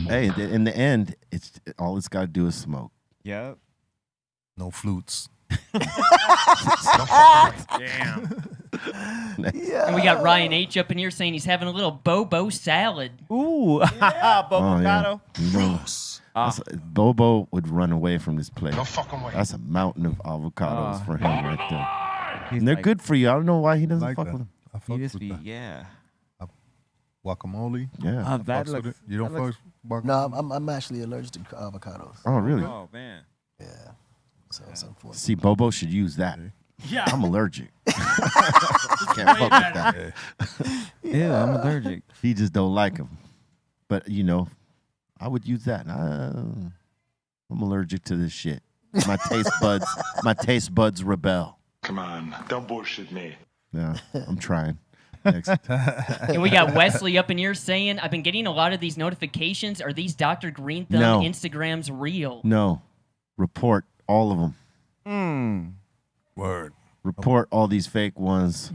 Hey, in the end, all it's got to do is smoke. Yep. No flutes. Damn. And we got Ryan H up in here saying he's having a little Bobo salad. Ooh. Oh, yeah. Bobocado. Bobo would run away from this place. No fucking way. That's a mountain of avocados for him right there. He's And they're like- good for you. I don't know why he doesn't Like fuck that. with them. I He fuck just with be, that. yeah. Guacamole. Yeah. That Fucks with looks. it. You don't that fuck looks- with guacamole? No, I'm actually allergic to avocados. Oh, really? Oh man. Yeah. So it's unfortunate. See, Bobo should use that. Yeah. I'm allergic. Can't fuck with that. Yeah, I'm allergic. He just don't like them. But, I would use that. I'm allergic to this shit. My taste buds rebel. Come on, don't bullshit me. Yeah, I'm trying. Next. And we got Wesley up in here saying, I've been getting a lot of these notifications. Are these Dr. Greenthumb No. Instagrams real? No. Report all of them. Word. Report all these fake ones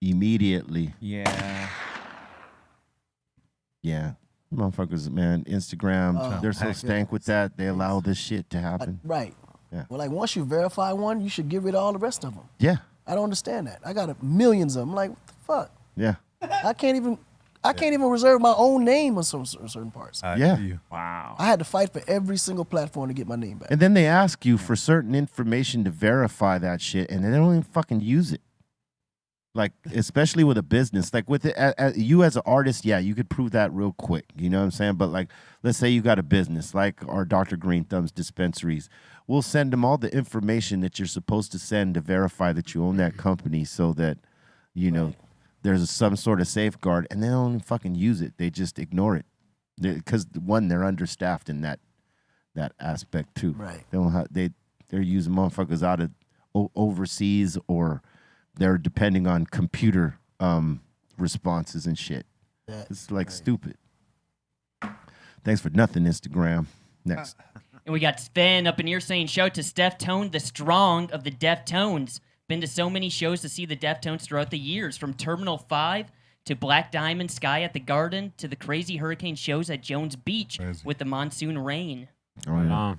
immediately. Yeah. Yeah. Motherfuckers, man, Instagram, they're so stank with that. They allow this shit to happen. Right. Yeah. Well, like once you verify one, you should get rid of all the rest of them. Yeah. I don't understand that. I got millions of them. Like, what the fuck? Yeah. I can't even reserve my own name on certain parts. I Yeah. hear you. Wow. I had to fight for every single platform to get my name back. And then they ask you for certain information to verify that shit, and they don't even fucking use it. Like, especially with a business, like with it, you as an artist, yeah, you could prove that real quick. You know what I'm saying? But like, let's say you got a business like our Dr. Greenthumb's dispensaries. We'll send them all the information that you're supposed to send to verify that you own that company, so that there's some sort of safeguard, and they don't even fucking use it. They just ignore it because one, they're understaffed in that aspect too. Right. They don't have, they're using motherfuckers out of overseas, or they're depending on computer responses and shit. It's like stupid. Thanks for nothing, Instagram. Next. And we got Sven up in here saying, shout out to Steph Tone, the strong of the Deftones. Been to so many shows to see the Deftones throughout the years, from Terminal 5 to Black Diamond Sky at the Garden to the Crazy Hurricane shows at Jones Beach with the monsoon rain. Oh, yeah.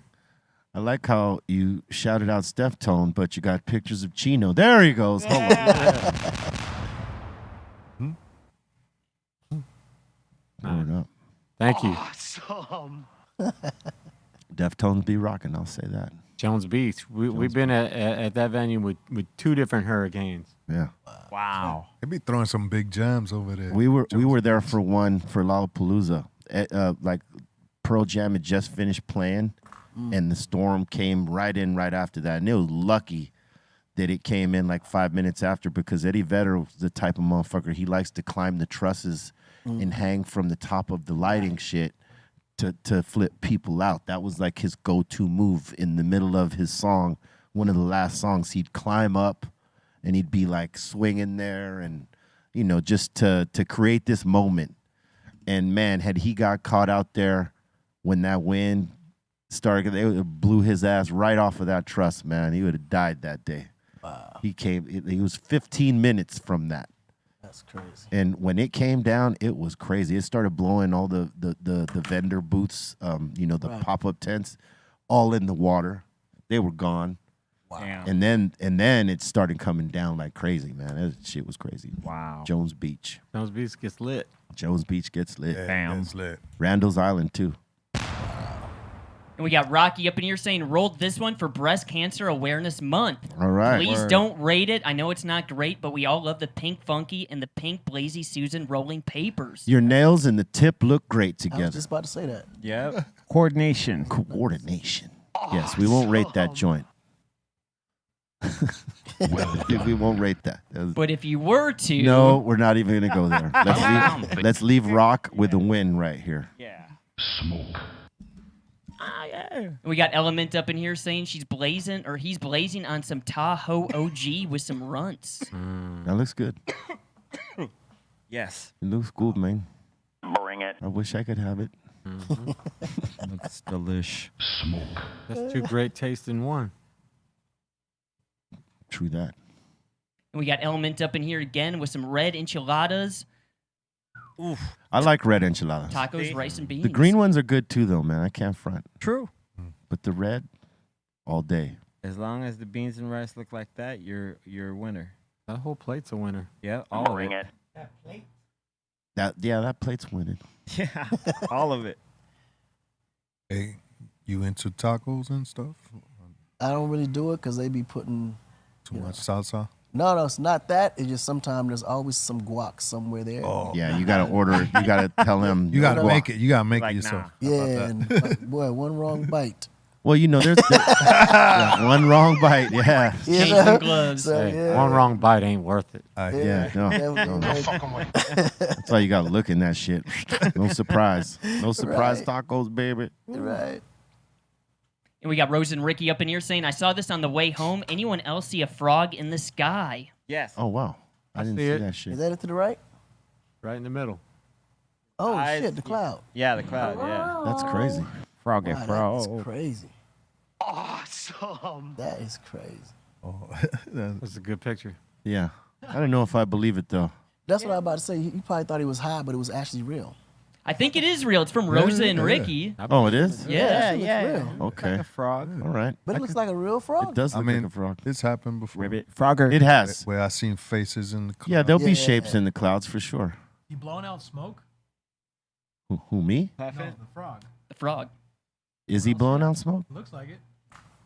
I like how you shouted out Steph Tone, but you got pictures of Chino. There he goes. Hold on. Word up. Thank you. Deftones be rocking, I'll say that. Jones Beach. We've been at that venue with 2 different hurricanes. Yeah. Wow. They be throwing some big jams over there. We were there for one for Lollapalooza. Like Pearl Jam had just finished playing, and the storm came right after that. And it was lucky that it came in like 5 minutes after, because Eddie Vedder was the type of motherfucker, he likes to climb the trusses and hang from the top of the lighting shit to flip people out. That was like his go-to move in the middle of his song. One of the last songs, he'd climb up and he'd be like swinging there, and just to create this moment. And man, had he got caught out there when that wind started, it blew his ass right off of that truss, man. He would have died that day. Wow. He was 15 minutes from that. That's crazy. And when it came down, it was crazy. It started blowing all the vendor booths, the pop-up tents, all in the water. They were gone. Wow. And then it started coming down like crazy, man. That shit was crazy. Wow. Jones Beach. Jones Beach gets lit. Jones Beach gets lit. Yeah, Bam. it's lit. Randall's Island too. And we got Rocky up in here saying, rolled this one for Breast Cancer Awareness Month. All right. Please don't rate it. I know it's not great, but we all love the pink funky and the pink Blazy Susan rolling papers. Your nails and the tip look great I was together. just about to say that. Yep. Coordination. Coordination. Yes, we won't rate that joint. We won't rate that. But if you were to... No, we're not even going to go there. Let's leave rock with a win right here. Yeah. Smoke. We got Element up in here saying he's blazing on some Tahoe OG with some runts. That looks good. Yes. It looks good, man. Bring it. I wish I could have it. Looks delish. That's two great tastes in one. True that. And we got Element up in here again with some red enchiladas, I like red enchiladas. tacos, rice, and beans. The green ones are good too, though, man. I can't front. True. But the red, all day. As long as the beans and rice look like that, you're a winner. That whole plate's a winner. Yeah, all Bring of it. it. That plate's winning. Yeah, all of it. Hey, you into tacos and stuff? I don't really do it because they be putting. Too much salsa? No, it's not that. It's just sometimes there's always some guac somewhere there. Oh, Yeah, you gotta order it. You gotta tell them. you gotta guac. make it. You gotta make Like, it yourself. nah. Yeah, and like, boy, one wrong bite. Well, you know, there's yeah, one wrong bite. Yeah. You Change know? them gloves. So, Hey, yeah. one wrong bite ain't worth it. Yeah, no. Definitely. That's why you gotta look in that shit. No surprise. No surprise Right. tacos, baby. Right. And we got Rose and Ricky up in here saying, I saw this on the way home. Anyone else see a frog in the sky? Yes. Oh wow. I didn't see see it. that Is shit. that it to the right? Right in the middle. Oh I shit, the see- cloud. Yeah, the cloud. Yeah. That's crazy. Frog and Wow, frog. that is crazy. Awesome. That is crazy. Oh, That's a good picture. Yeah. I don't know if I believe it though. That's what I was about to say. You probably thought he was high, but it was actually real. I think it is real. It's from Rosa and Ricky. Oh, it is? Yeah. That shit looks real. Okay. Like a frog. All right. But it looks like a real frog. It does I look mean, like a frog. it's happened before. Ribbit. Frogger. It has. Where I seen faces in the cloud. Yeah, there'll be Yeah. shapes in the clouds for sure. You blowing out smoke? Who me? No, the frog. The frog. Is he blowing out smoke? Looks like it.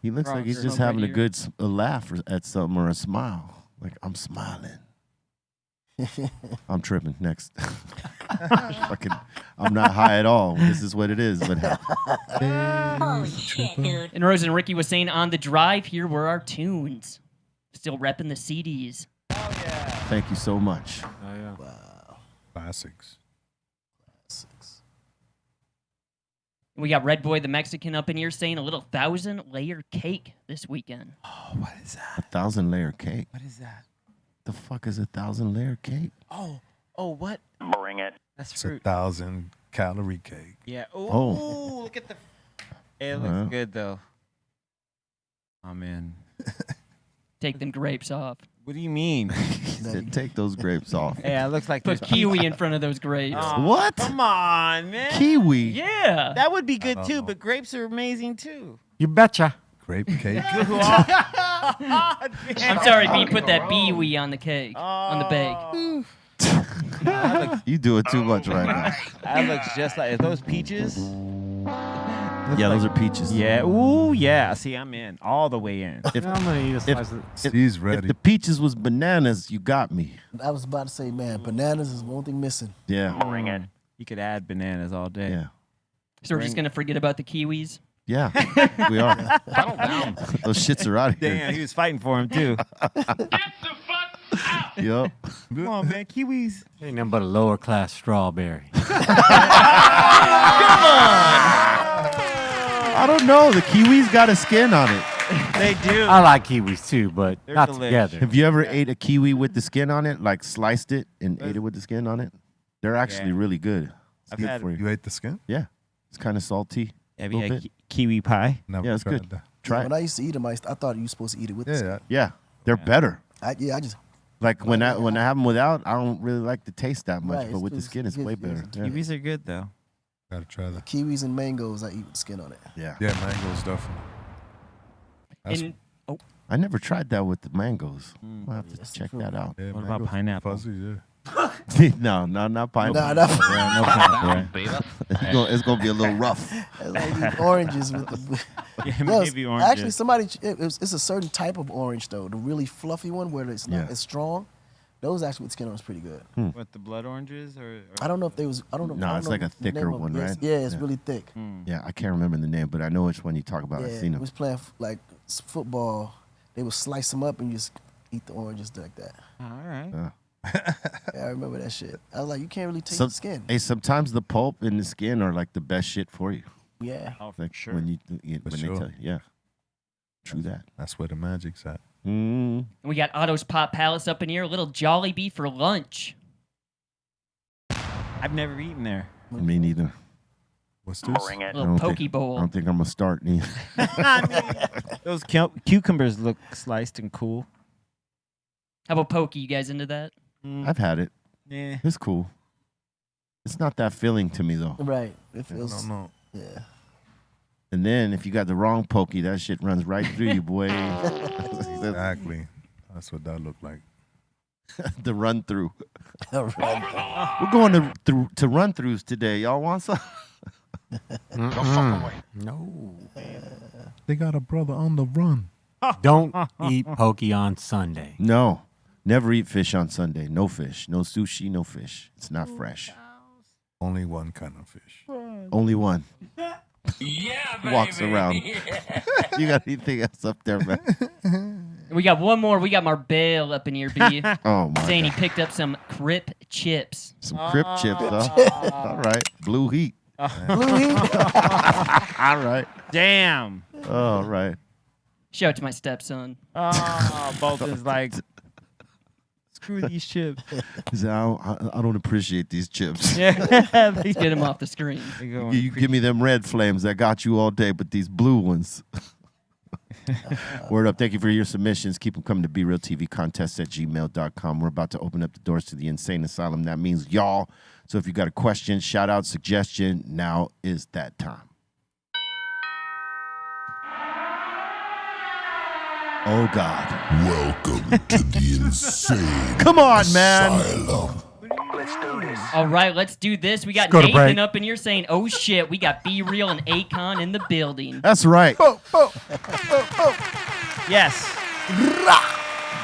He looks like he's Frogger. just Smoke having a right good a laugh at something or a smile. Like, I'm smiling. I'm tripping. Next. Fucking, I'm not high at all. This is what it is. What happened? And Rose and Ricky was saying, on the drive, here were our tunes. Still repping the CDs. Thank you so much. Oh, yeah. Classics. We got Red Boy the Mexican up in here saying a little 1,000-layer cake this weekend. What is that? 1,000-layer cake. What is that? The fuck is 1,000-layer cake? Oh, what? Bring it. That's It's a fruit. 1,000-calorie cake. Yeah. Ooh, Oh. look at the. It looks Alright. good though. Oh man. Take them grapes off. What do you mean? He said, take those grapes off. Yeah, it looks like Put there's kiwi in front of those grapes. What? Come on, man. Kiwi? Yeah. That would be good don't too, know. but grapes are amazing too. You betcha. Grape cake. I'm sorry, B. Put that biwi on the cake, on the bake. You do it too much right now. That looks just like. Are those peaches? Yeah, those are peaches. Yeah. Ooh, yeah. See, I'm in all the way in. If, I'm going to eat a if, slice of He's if ready. the peaches was bananas, you got me. I was about to say, man, bananas is one thing missing. Yeah. Bring it. You could add bananas all day. Yeah. So we're just going to forget about the kiwis? Yeah. We are. Those shits are out of here. Damn, he was fighting for him too. Yup. Come on, man. Kiwis. Ain't nothing but a lower class strawberry. I don't know. The kiwis got a skin on it. They do. I like kiwis too, but They're not delish. together. Have you ever ate a kiwi with the skin on it? Like sliced it and ate it with the skin on it? They're actually Yeah. really good. It's I've good had- for you. You ate the skin? Yeah. It's kind of salty. Have you Little had bit. kiwi pie? Never Yeah, it's tried good. that. Try When it. I used to eat them, I thought you were supposed to eat it with the skin. Yeah, Yeah. They're better. I just Like when I have them without, I don't really like the taste that much. Right, but with the it's skin, it's good- way it's better. Yeah. Kiwis are good though. gotta try that. kiwis and mangoes, I eat with the skin on it. Yeah. Yeah, mangoes definitely. That's, And I never tried that with the mangoes. I'll have to That's check true. that out. yeah, What about mangoes pineapple? Fuzzy, yeah. No, not pineapple. Nah, nah. Yeah, no pineapple. It's gonna be a little rough. It's like these oranges with the. Yeah, No, maybe oranges. actually, somebody it's a certain type of orange though. The really fluffy one where it's not Yeah. as strong. Those actually with skin on is pretty good. What, the blood oranges or I don't know if they was. I don't know. No, I don't it's know like a the name thicker of it. one, Yes, right? Yeah, it's Yeah. really thick. Yeah, I can't remember the name, but I know which one you talk about. I've Yeah, seen we them. was playing like football. They would slice them up and just eat the oranges like that. all right. Yeah, I remember that shit. I was like, you can't really taste Some- the skin. Hey, sometimes the pulp and the skin are like the best shit for you. Yeah. Oh, for Like sure. when For when sure. they tell you, yeah. True that. That's where the magic's at. Mm. We got Otto's Pop Palace up in here. A little Jollibee for lunch. I've never eaten there. Me neither. What's this? A I little don't poke think- I bowl. don't think I'm gonna start neither. Those cucumbers look sliced and cool. How about pokey? You guys into that? I've had it. Yeah. It's cool. It's not that filling to me though. Right. It I feels. don't know. Yeah. And then if you got the wrong pokey, that shit runs right through you, boy. Exactly. That's what that looked like. The run through. Right. We're going to run throughs today. Y'all want some? No. They got a brother on the run. Don't eat pokey on Sunday. No. Never eat fish on Sunday. No fish. No sushi, no fish. It's not fresh. Only one kind of fish. Only one. Walks around. You got anything else up there, man? We got one more. We got Marbell up in here, B. Oh my Saying he God. picked up some Crip chips. Some Crip chips, huh? All right. Blue heat. Blue heat. All right. Damn. All right. Shout out to my stepson. Oh, Bolton's like, screw these chips. He said, I don't appreciate these chips. Yeah. Get him off the screen. You give me them red flames that got you all day, but these blue ones. Word up. Thank you for your submissions. Keep them coming to BREALTV contests at gmail.com. We're about to open up the doors to the Insane Asylum. That means y'all. So if you got a question, shout out, suggestion, now is that time. Oh, God. Welcome to the insane Come on, man. asylum. All right, let's do this. We got Let's go to Nathan break. up in here saying, oh shit, we got Be Real and Akon in the building. That's right. Yes.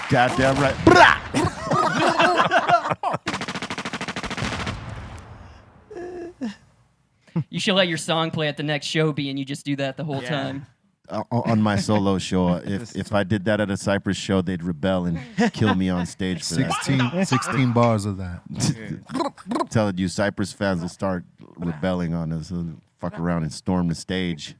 Goddamn right. You should let your song play at the next show, B, and you just do that the whole Yeah. time. On my solo show, if I did that at a Cypress show, they'd rebel and kill me on stage for that. 16 bars of that. I'm telling you, Cypress fans will start rebelling on us and fuck around and storm the stage.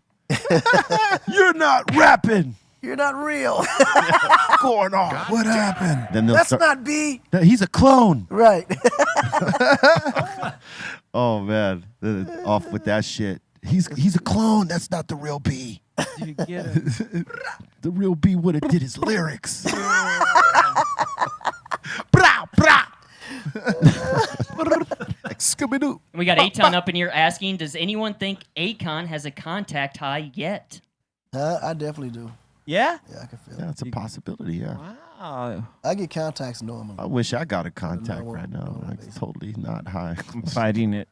You're not rapping. You're not real. What's going on? What happened? Then they'll That's start. not B. He's a clone. Right. Oh man, off with that shit. He's a clone. That's not the real B. You get it. The real B would have did his lyrics. Brah, brah. Scooby-Doo. We got Aton up in here asking, does anyone think Akon has a contact high yet? I definitely do. Yeah? Yeah, I can feel Yeah, it. it's a possibility, yeah. Wow. I get contacts normally. I wish I got a contact No, right now. no, Like, basically. totally not high. I'm fighting it.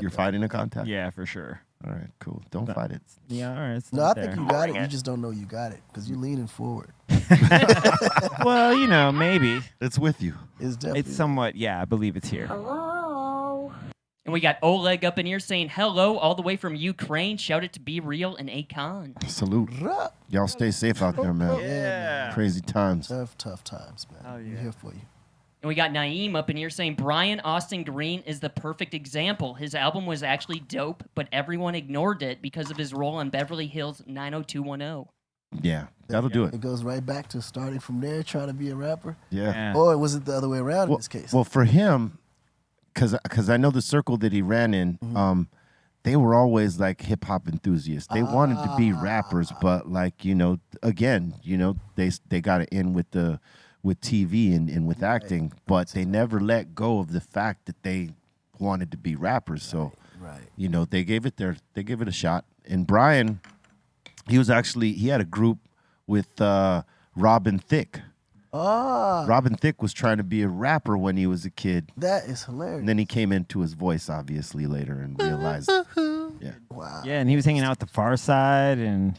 You're fighting a contact? Yeah, for sure. All right, cool. Don't fight it. Yeah, all right. It's No, I not think there. you got it. You just don't know you got it because you're leaning forward. Well, you know, maybe. It's with you. It's definitely. It's somewhat, yeah, I believe it's here. And we got Oleg up in here saying, hello, all the way from Ukraine. Shout it to Be Real and Akon. Salute. Ruh. Y'all stay safe out there, man. Yeah. Crazy times. Tough times, man. Oh, We're yeah. here for you. And we got Naeem up in here saying, Brian Austin Green is the perfect example. His album was actually dope, but everyone ignored it because of his role on Beverly Hills 90210. Yeah, that'll do it. It goes right back to starting from there, trying to be a rapper. Yeah. Or was it the other way around in this case? Well, for him, because I know the circle that he ran in, they were always like hip hop enthusiasts. They wanted to be rappers, but like again, they got to end with TV and with acting, but they never let go of the fact that they wanted to be rappers. So, right. they gave it a shot. And Brian, he had a group with Robin Thicke. Robin Thicke was trying to be a rapper when he was a kid. That is hilarious. And then he came into his voice, obviously, later and realized, yeah. Wow. Yeah, and he was hanging out with the Far Side, and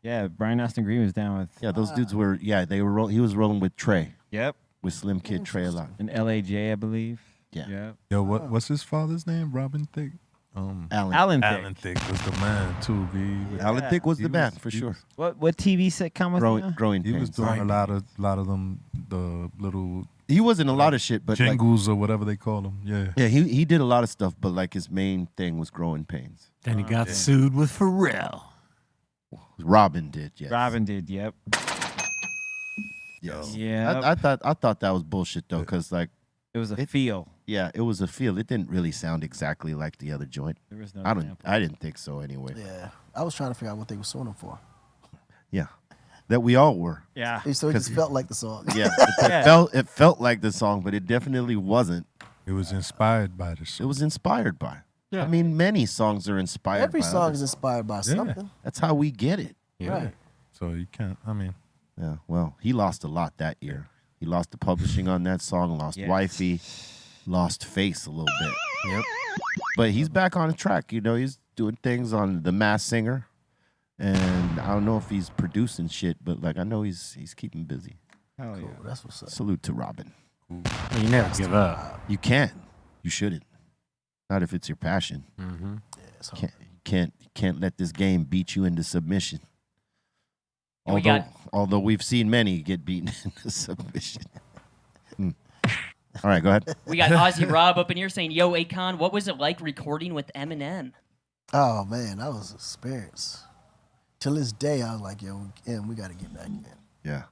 Yeah, Brian Austin Green was down with. yeah, those dudes were, they were, he was rolling with Trey, Yep. with Slim Kid Trey a lot. And LAJ, I believe. Yeah. Yep. Yo, what's his father's name? Robin Thicke? Alan Alan Thicke was the man too, B. Alan Thicke was He the man, was- for he sure. What TV sitcom was that? Growing He was Pains. doing a lot of them, the little He was in a lot of shit, but like, Jingles or whatever they call them. Yeah. yeah, he did a lot of stuff, but like his main thing was Growing Pains. Then he got sued with Pharrell. Robin did, yes. Robin did, yep. Yes. Yeah. I thought that was bullshit though, because like It was a feel. yeah, it was a feel. It didn't really sound exactly like the other joint. There was no I sample. didn't think so anyway. Yeah, I was trying to figure out what they were suing him for. Yeah. That we all were. Yeah. So it just felt like the song. Yeah. Yeah. It felt like the song, but it definitely wasn't. It was inspired by the It song. was inspired by. Yeah. I mean, many songs are inspired Every by song others. is inspired by something. That's how we get it. Right. So you can't, I mean, Yeah. Well, he lost a lot that year. He lost the publishing on that song, lost Yes. Wifey, lost Face a little bit. Yep. But he's back on track. You know, he's doing things on The Masked Singer. And I don't know if he's producing shit, but like I know he's keeping busy. Hell yeah. Cool. That's what's up. Salute to Robin. You never give up. You can't. You shouldn't. Not if it's your passion. Mm-hmm. Yeah, it's hard. Can't let this game beat you into submission. And we Although we've seen many get beaten into submission. All right, go ahead. We got Ozzy Rob up in here saying, "Yo, Akon, what was it like recording with Eminem?" Oh man, that was an experience. Till this day, I was like, yo, we got to get back in. Yeah.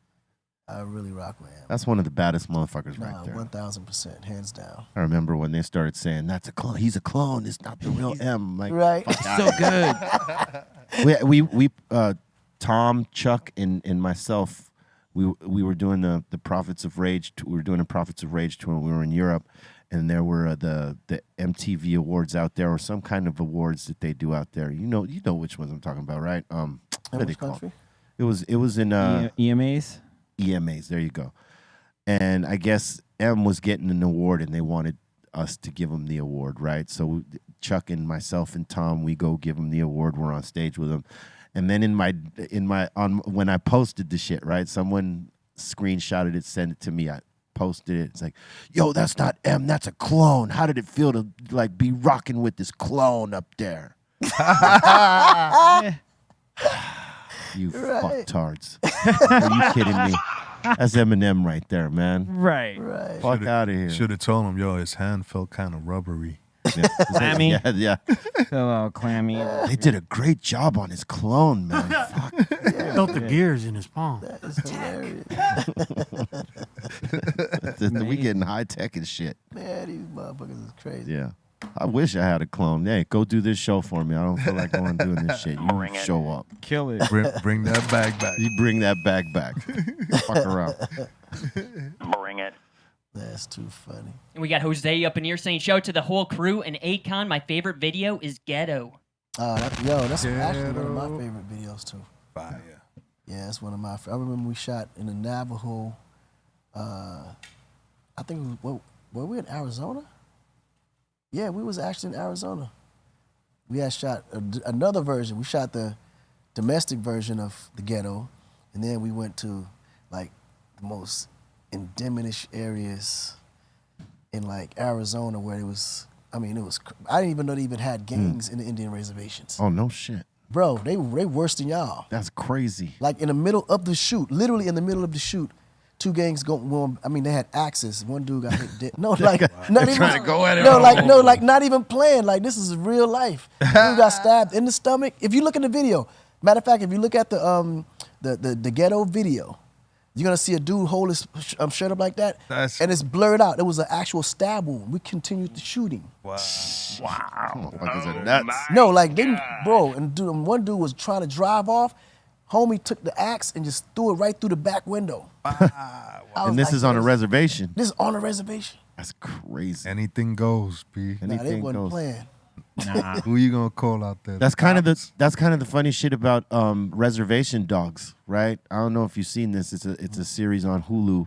I really rock with him. That's one of the baddest motherfuckers Nah, right there. 1000%, hands down. I remember when they started saying, that's a clone. He's a clone. It's not the real M. Like, Right. So good. we Tom, Chuck, and myself, we were doing the Prophets of Rage. We were doing a Prophets of Rage tour when we were in Europe, and there were the MTV awards out there, or some kind of awards that they do out there. You know which ones I'm talking about, right? What are they which called? country? It was in EMAs? EMAs. There you go. And I guess M was getting an award, and they wanted us to give him the award, right? So Chuck and myself and Tom, we go give him the award. We're on stage with him, and then when I posted the shit, right? Someone screenshotted it, sent it to me. I posted it. It's like, yo, that's not M. That's a clone. How did it feel to like be rocking with this clone up there? You Right. fucktards. Are you kidding me? That's Eminem right there, man. Right. Right. Fuck out of here. should have told him, yo, his hand felt kind of rubbery. Yeah. Clammy. Yeah. Feel all clammy. They did a great job on his clone, man. Fuck. Felt the gears in his palm. That is hilarious. We getting high tech and shit. Man, these motherfuckers is crazy. Yeah. I wish I had a clone. Hey, go do this show for me. I don't feel like going doing this shit. You show up. Kill it. Bring that bag back. You bring that bag back. Fuck around. Bring it. That's too funny. And we got Jose up in here saying, "Shout out to the whole crew and Akon. My favorite video is Ghetto." That's actually one of my favorite videos too. Fire. Yeah, it's one of my. I remember we shot in the Navajo. I think were we in Arizona? Yeah, we was actually in Arizona. We had shot another version. We shot the domestic version of the Ghetto, and then we went to like the most endemic areas in like Arizona where it was. I mean, it was. I didn't even know they even had gangs in the Indian reservations. Oh, no shit. Bro, they worse than y'all. That's crazy. Like in the middle of the shoot, literally in the middle of the shoot, two gangs going. I mean, they had axes. One dude got hit dead. No, like not even trying to go at it. No, like not even playing. Like this is real life. Dude got stabbed in the stomach. If you look in the video, matter of fact, if you look at the Ghetto video, you're gonna see a dude hold his shirt up like that, and it's blurred out. It was an actual stab wound. We continued the shooting. Wow. Motherfuckers are nuts. No, like they, bro, and one dude was trying to drive off. Homie took the axe and just threw it right through the back window. And this is on a reservation. This is on a reservation. That's crazy. Anything goes, B. Nah, they Anything wasn't goes. playing. Nah. Who you gonna call out there? That's kind of the funny shit about reservation dogs, right? I don't know if you've seen this. It's a series on Hulu,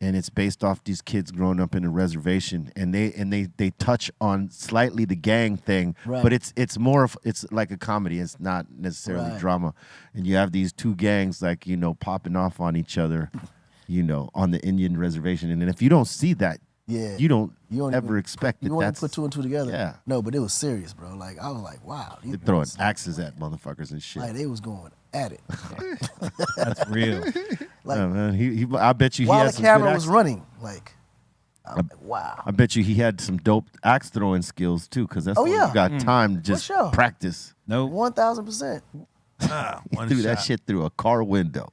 and it's based off these kids growing up in a reservation, and they touch on slightly the gang thing, Right. but it's more of it's like a comedy. It's not necessarily Right. drama, and you have these two gangs like popping off on each other, on the Indian reservation, and then if you don't see that. Yeah. You don't don't ever even- expect that You want that's to put two and two together. Yeah. No, but it was serious, bro. Like I was like, wow. these They're throwing niggas- axes at motherfuckers and shit. Like they was going at it. That's real. Like Yeah, man. I bet you he while had the some camera good was accent. running, like I'm like, wow. I bet you he had some dope axe throwing skills too, because that's Oh, when yeah. you got time to just sure. practice. Nope. 1,000%. He threw that shit through a car window.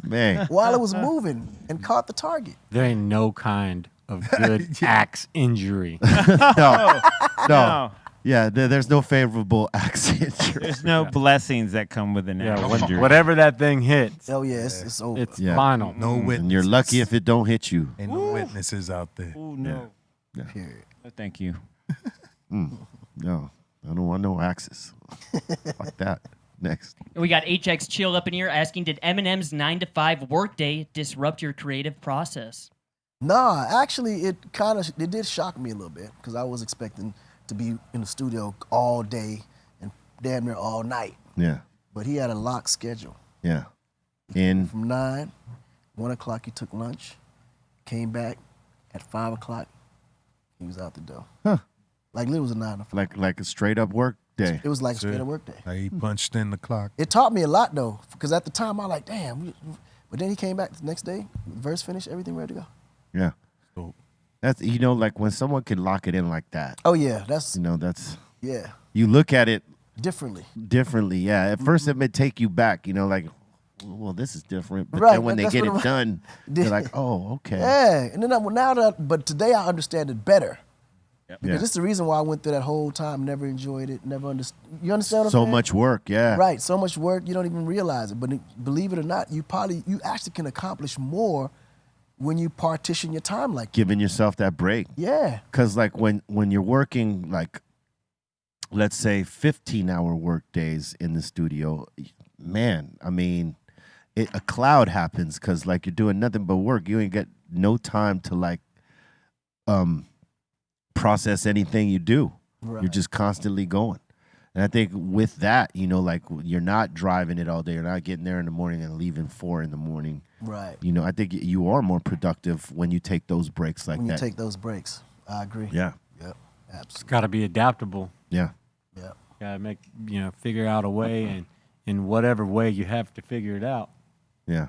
Man. While it was moving and caught the target. There ain't no kind of good axe injury. No. Yeah, there's no favorable axe injury. There's no blessings that come with an axe injury. Whatever that thing hits, Oh, yeah, it's over. it's Yeah. final. No witnesses. And you're lucky if it don't hit you. Ain't no witnesses out there. Oh, no. Period. No, thank you. No, I don't want no axes. Fuck that. Next. And we got HX Chill up in here asking, did Eminem's 9 to 5 workday disrupt your creative process? Nah, actually, it did shock me a little bit because I was expecting to be in the studio all day and damn near all night. Yeah. But he had a locked schedule. Yeah. In From 9, 1 o'clock he took lunch, came back at 5 o'clock, he was out the door. Huh. Like literally was a 9 to 5. like a straight up work day. It was like a straight up work day. Like he punched in the clock. It taught me a lot though, because at the time I was like, damn. But then he came back the next day, verse finished, everything ready to go. Yeah. So, That's like when someone can lock it in like that. Oh yeah, that's That's yeah, you look at it differently. differently. Yeah. At first it may take you back, like, well, this is different. But Right, then when they that's get what it done, they're like, oh, okay. Yeah, and then but today I understand it better. Because Yeah. this is the reason why I went through that whole time, never enjoyed it, never understood. You understand what I'm So saying? much work, yeah. Right, so much work, you don't even realize it. But believe it or not, you actually can accomplish more when you partition your time like that. Giving yourself that break. Yeah. Because like when you're working like, let's say 15-hour work days in the studio, man, I mean, a cloud happens because like you're doing nothing but work. You ain't get no time to like process anything you do. Right. You're just constantly going. And I think with that, like you're not driving it all day. You're not getting there in the morning and leaving 4 in the morning. Right. I think you are more productive when you take those breaks like When you that. take those breaks. I agree. Yeah. Yep. It's Absolutely. got to be adaptable. Yeah. Yep. Got to figure out a way, and in whatever way you have to figure it out. Yeah.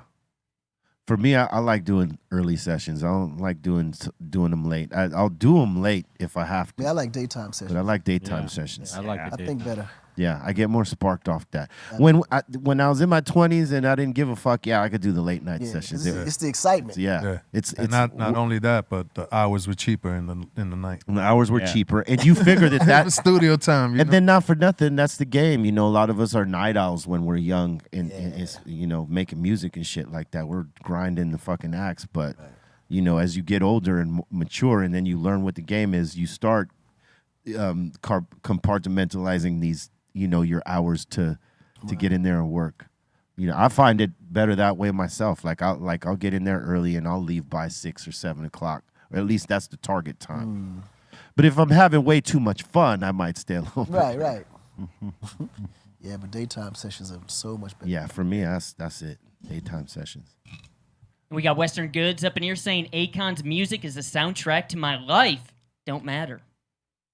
For me, I like doing early sessions. I don't like doing them late. I'll do them late if I have to. Yeah, I like daytime sessions. But I like daytime sessions. I like I it. think better. Yeah, I get more sparked off that. When I was in my 20s and I didn't give a fuck, yeah, I could do the late night Yeah, sessions. it's the excitement. Yeah. It's and not only that, but the hours were cheaper in the night. the hours were cheaper, and you figure that Studio time. You and know? then not for nothing, that's the game. A lot of us are night owls when we're young and it's, making music and shit like that. We're grinding the fucking axe, but as you get older and mature, and then you learn what the game is, you start compartmentalizing these, your hours to get in there and work. I find it better that way myself. I'll get in there early and I'll leave by 6 or 7 o'clock, or at least that's the target time. But if I'm having way too much fun, I might stay a little bit. Right. Yeah, but daytime sessions are so much better. Yeah, for me, that's it. Daytime sessions. We got Western Goods up in here saying Akon's music is the soundtrack to my life. Don't matter.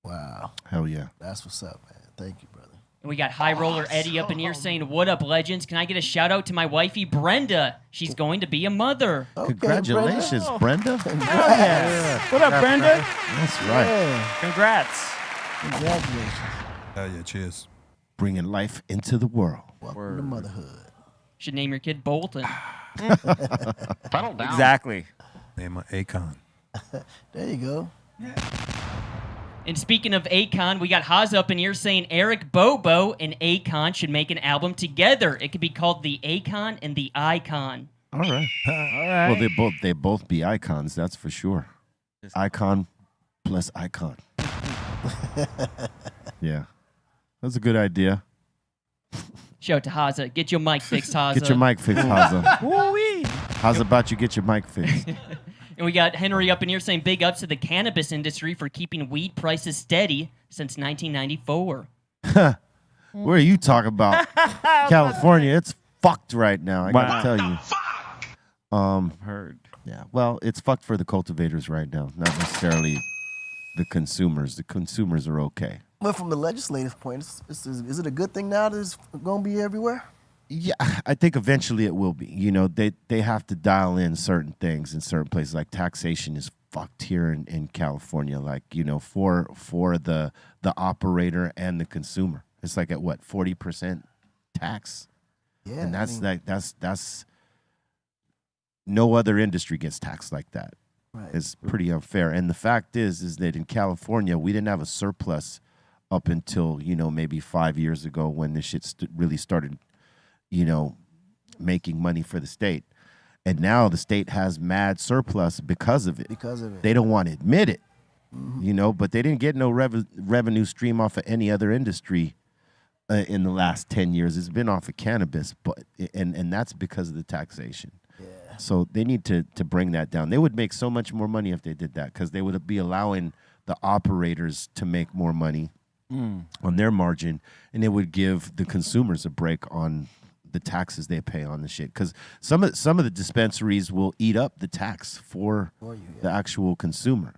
Wow. Hell yeah. That's what's up, man. Thank you, brother. And we got High Roller Eddie up in here saying, what up, legends? Can I get a shout out to my wifey, Brenda? She's going to be a mother. Okay, Congratulations, Brenda. What up, Brenda? That's right. Yeah. Congrats. Congratulations. Hell yeah, cheers. Bringing life into the world. Welcome to motherhood. Should name your kid Bolton. Settle down. Exactly. Name of Akon. There you go. And speaking of Akon, we got Haza up in here saying Eric Bobo and Akon should make an album together. It could be called The Akon and The Icon. All right. Well, they both be icons, that's for sure. Icon plus icon. Yeah. That's a good idea. Shout out to Haza. Get your mic fixed, Haza. Get your mic fixed, Haza. How's about you get your mic fixed? And we got Henry up in here saying big ups to the cannabis industry for keeping weed prices steady since 1994. Where are you talking about? California, it's fucked right now. I gotta tell you. Heard. Yeah. Well, it's fucked for the cultivators right now, not necessarily the consumers. The consumers are okay. Well, from the legislative point, is it a good thing now that it's going to be everywhere? Yeah, I think eventually it will be. They have to dial in certain things in certain places. Like taxation is fucked here in California. Like, you know, for the operator and the consumer, it's like at what 40% tax, Yeah, and I mean, that's no other industry gets taxed like that. right. It's pretty unfair. And the fact is that in California, we didn't have a surplus up until, you know, maybe 5 years ago when this shit really started, you know, making money for the state. And now the state has mad surplus because of it. Because of it. They don't want to admit it, you know, but they didn't get no revenue stream off of any other industry in the last 10 years. It's been off of cannabis, but and that's because of the taxation. Yeah. So they need to bring that down. They would make so much more money if they did that, because they would be allowing the operators to make more money on their margin, and it would give the consumers a break on the taxes they pay on the shit. Because some of the dispensaries will eat up the tax for the actual consumer.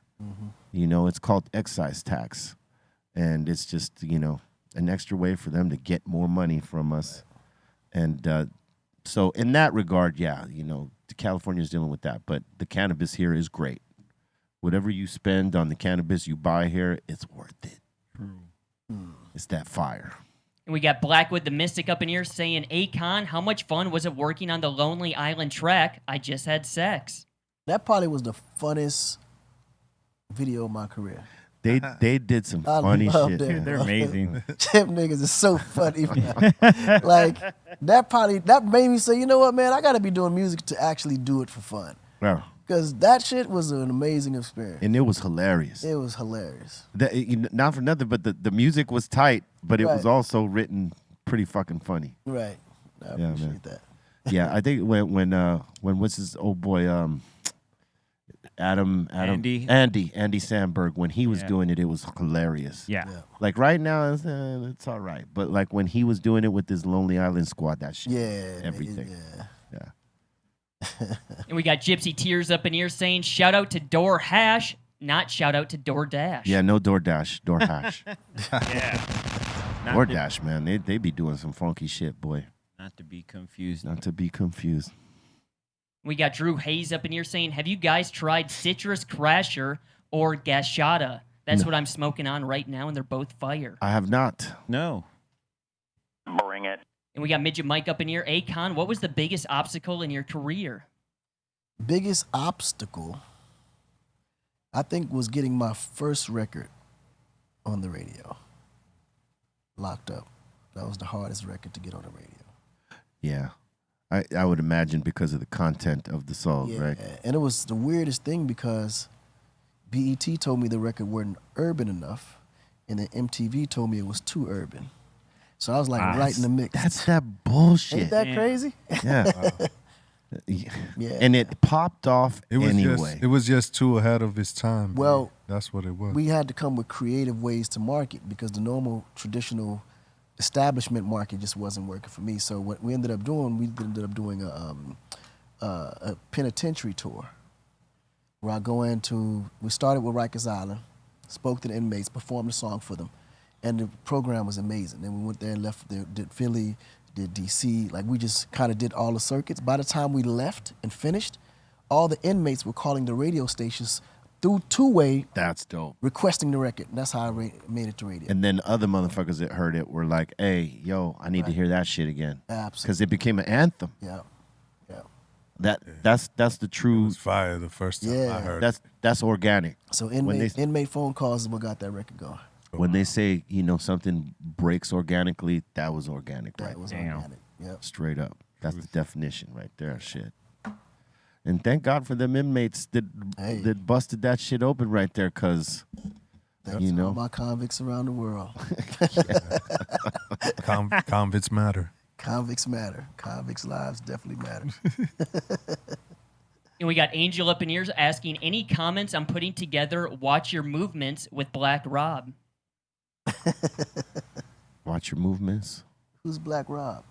You know, it's called excise tax, and it's just, you know, an extra way for them to get more money from us. And so in that regard, yeah, you know, California's dealing with that, but the cannabis here is great. Whatever you spend on the cannabis you buy here, it's worth it. It's that fire. And we got Blackwood the Mystic up in here saying, Akon, how much fun was it working on the Lonely Island track? I just had sex. That probably was the funnest video of my career. They did some I funny love shit. them. Man. They're amazing. Them niggas is so funny, man. Like, that made me say, you know what, man, I gotta be doing music to actually do it for fun. Yeah. Because that shit was an amazing experience. And it was hilarious. It was hilarious. Not for nothing, but the music was tight, but it was Right. also written pretty fucking funny. Right. I Yeah, appreciate man. that. Yeah, I think when what's his old boy Andy Samberg, when he was doing it, it was hilarious. Yeah. Like right now, it's all right, but like when he was doing it with this Lonely Island Squad, that shit, Yeah. everything. Yeah. And we got Gypsy Tears up in here saying, shout out to Door Hash, not shout out to DoorDash. Yeah, no DoorDash, DoorHash. Yeah. DoorDash, man, they be doing some funky shit, boy. Not to be confused. Not to be confused. We got Drew Hayes up in here saying, have you guys tried Citrus Crasher or Gashada? That's No. what I'm smoking on right now, and they're both fire. I have not. No. Bring it. And we got Midget Mike up in here. Akon, what was the biggest obstacle in your career? Biggest obstacle, I think, was getting my first record on the radio. Locked Up. That was the hardest record to get on the radio. Yeah. I would imagine because of the content of the song, right? And it was the weirdest thing because BET told me the record wasn't urban enough, and then MTV told me it was too urban. So I was like right in the mix. That's that bullshit. Ain't that crazy? Yeah. Yeah. And it popped off anyway. It was just too ahead of its time. Well, that's what it was. We had to come with creative ways to market because the normal traditional establishment market just wasn't working for me. So what we ended up doing a penitentiary tour where I go into, we started with Rikers Island, spoke to the inmates, performed a song for them, and the program was amazing. Then we went there and left there, did Philly, did DC, like we just kind of did all the circuits. By the time we left and finished, all the inmates were calling the radio stations through two-way. That's dope. Requesting the record. And that's how I made it to radio. And then other motherfuckers that heard it were like, hey, yo, I need to hear that shit again. Absolutely. Because it became an anthem. Yeah. That's the true. It was fire the first time I heard it. That's organic. So inmate phone calls is what got that record going. When they say, you know, something breaks organically, that was organic, right? That was organic. Yep. Straight up. That's the definition right there. Shit. And thank God for them inmates that busted that shit open right there, because, you know. All my convicts around the world. Convicts matter. Convicts matter. Convicts' lives definitely matter. And we got Angel up in here asking, any comments on putting together Watch Your Movements with Black Rob? Watch Your Movements. Who's Black Rob?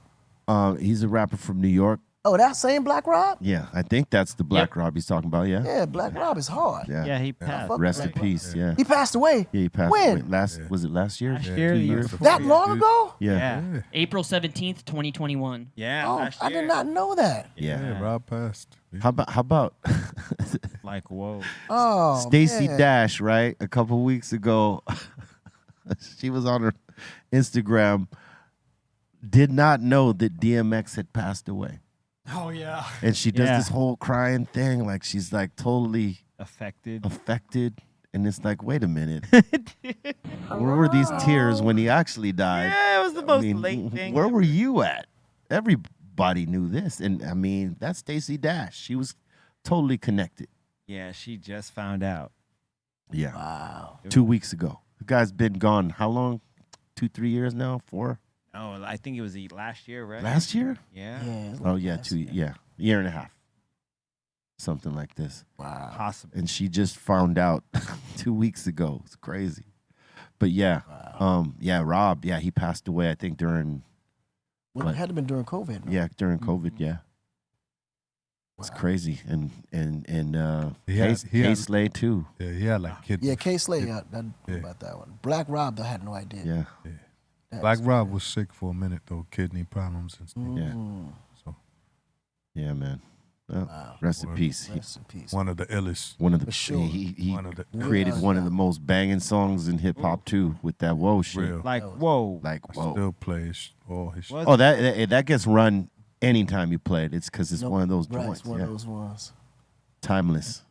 He's a rapper from New York. Oh, that same Black Rob? Yeah, I think that's the Black Rob he's talking about. Yeah. Yeah, Black Rob is hard. Yeah. Yeah, he passed. fuck Rest in Black Rob. peace. Yeah. He passed away. Yeah, he passed When? away. Was it last year? Last Yeah, year, two the year years before. That long ago? Yeah. Yeah. April 17th, 2021. Yeah, Oh, last I year. did not know that. Yeah. Rob passed. How about Like, whoa. Oh, Stacy man. Dash, right? A couple weeks ago, she was on her Instagram, did not know that DMX had passed away. Oh yeah. And she does Yeah. this whole crying thing, like she's like totally Affected. affected. And it's like, wait a minute. Where were these tears when he actually died? Yeah, it was the most late thing Where ever. were you at? Everybody knew this. And I mean, that's Stacy Dash. She was totally connected. Yeah, she just found out. Yeah. Wow. 2 weeks ago. The guy's been gone how long? 2-3 years now? 4? Oh, I think it was last year, right? Last year? Yeah. Yeah. Oh yeah, 2 year and a half. Something like this. Wow. Possible. And she just found out 2 weeks ago. It's crazy. But yeah. Rob, he passed away I think during Well, it had to been during COVID. No? during COVID, yeah. It's crazy. And He had- K-Slay too. Yeah, he had like kidney. Yeah, K. Slay, I know about that one. Black Rob, I had no idea. Yeah. Black Rob was sick for a minute though, kidney problems and stuff. Yeah. So Yeah, man. Well, Wow. rest in peace. Rest in peace. one of the illest. One of the For sure. he One of the created Yeah. one of the most banging songs in hip hop too with that whoa shit. real. Like, whoa. Like whoa. Still plays all his shit. Was Oh, that gets run anytime you play it. It's because it's No, one of those right, joints. It's one Yeah. of those ones. Timeless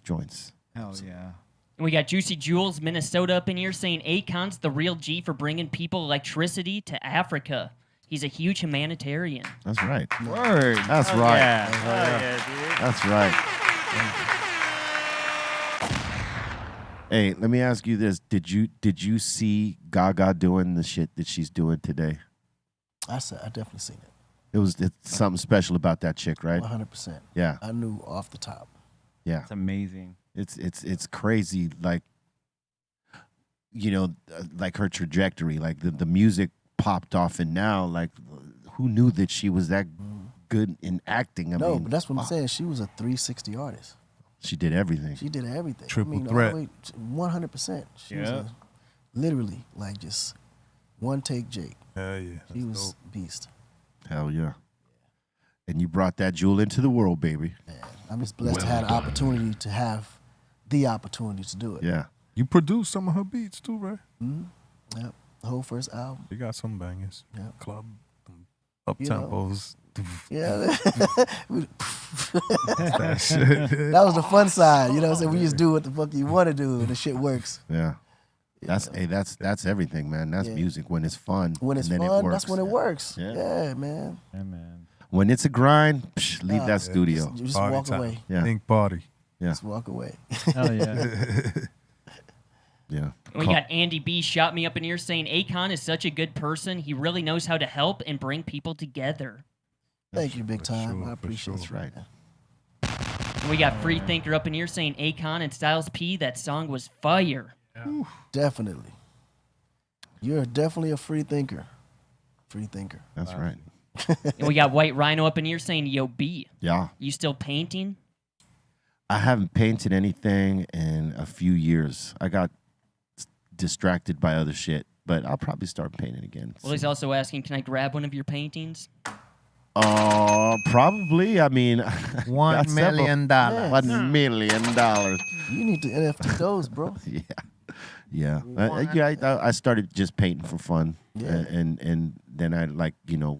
joints. Hell yeah. And we got Juicy Jules, Minnesota up in here saying Akon's the real G for bringing people electricity to Africa. He's a huge humanitarian. That's right. Word. That's Hell right. Yeah. Hell yeah, dude. That's right. Hey, let me ask you this: Did you see Gaga doing the shit that she's doing today? I definitely seen it. It's something special about that chick, right? 100%. Yeah, I knew off the top. yeah. It's amazing. It's crazy. Like, like her trajectory. Like the music popped off, and now, like, who knew that she was that good in acting? I mean, But that's what I'm saying. She was a 360 artist. she did everything. She did everything. Triple I mean, threat. 100%. She was Yeah. literally like just one take Jake. Hell yeah. He That's was dope. beast. Hell yeah. And you brought that jewel into the world, baby. Man, I'm just blessed to have the opportunity to have the opportunity to do it. Yeah. You produced some of her beats too, right? Yep. The whole first album. You got some bangers. Yeah. Club, up You know. tempos. Yeah. That shit. That was the fun side. You know what I'm saying? We just do what the fuck you want to do and the shit works. Yeah. That's everything, man. That's Yeah. music when it's fun. When it's and then fun, it that's works. when it works. Yeah. Yeah, man. Yeah, man. When it's a grind, leave Nah, that studio. You just Party walk time. away. Yeah. Think party. Yeah. Just walk away. Hell yeah. Yeah. And we got Andy B shot me up in here saying Akon is such a good person. He really knows how to help and bring people together. Thank you, big For time. sure, I for appreciate sure. it. That's right. And we got Free Thinker up in here saying Akon and Styles P, that song was fire. Definitely. You're definitely a free thinker. Free thinker. That's right. And we got White Rhino up in here saying, Yo, B, Yeah. you still painting? I haven't painted anything in a few years. I got distracted by other shit, but I'll probably start painting again. Well, he's also asking, can I grab one of your paintings? Probably. I mean, $1 million. $1 million. You need to NFT those, bro. Yeah. Yeah. I started just painting for fun. Yeah. And then I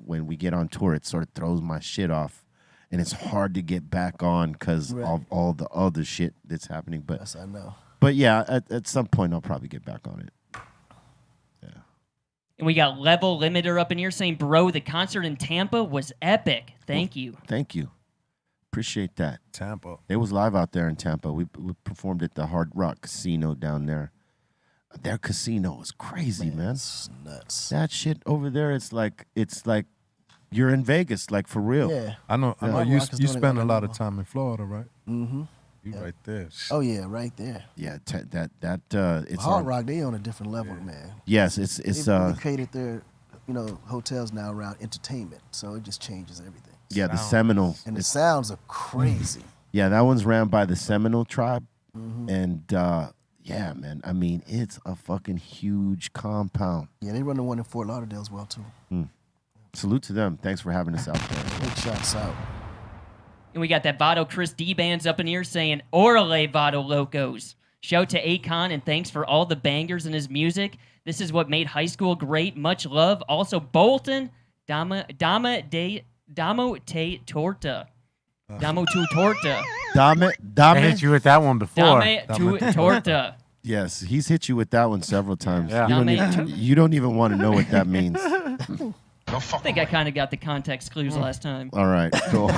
when we get on tour, it sort of throws my shit off. And it's hard to get back on because Right. of all the other shit that's happening. But Yes, I know. But yeah, at some point I'll probably get back on it. And we got Level Limiter up in here saying, Bro, the concert in Tampa was epic. Thank you. Thank you. Appreciate that. Tampa. It was live out there in Tampa. We performed at the Hard Rock Casino down there. Their casino is crazy, man. It's nuts. That shit over there, it's like you're in Vegas, like for real. Yeah. I know Hard you Rock is you doing it spend a like lot that of time in Florida, right? Mm-hmm. You right there. Oh yeah, right there. Yeah, it's Hard on- Rock, they on a different level, man. Yes, it's They've really created their, hotels now around entertainment, so it just changes everything. Yeah, the Sound. Seminole. And the sounds are crazy. Yeah, that one's ran by the Seminole tribe. Mm-hmm. And yeah, man, I mean, it's a fucking huge compound. Yeah, they run the one in Fort Lauderdale as well, too. Salute to them. Thanks for having us out there. Big shots out. And we got that Vado Chris D bands up in here saying, Orale Vado Locos. Shout to Akon and thanks for all the bangers in his music. This is what made high school great. Much love. Also, Bolton, Damo Te Torta. Damo Tu Torta. I Dame. hit you with that one before. Dame Tu Torta. Yes, he's hit you with that one several times. Yeah. You don't even want to know what that means. I think I kind of got the context clues last time. All right, cool.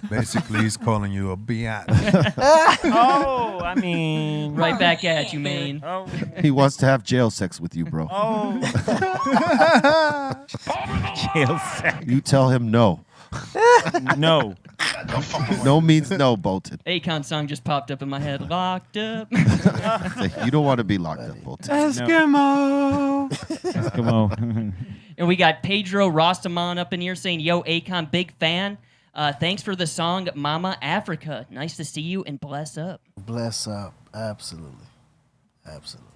Basically, he's calling you a biatch. Oh, I mean, Right back at you, man. oh, He wants to have jail sex with you, bro. oh, jail sex. You tell him no. No, No means no, Bolton. Akon song just popped up in my head. Locked up. You don't want to be locked up, Bolton. Eskimo. Eskimo. And we got Pedro Rostaman up in here saying, Yo, Akon, big fan. Thanks for the song Mama Africa. Nice to see you and bless up. Bless up. Absolutely. Absolutely.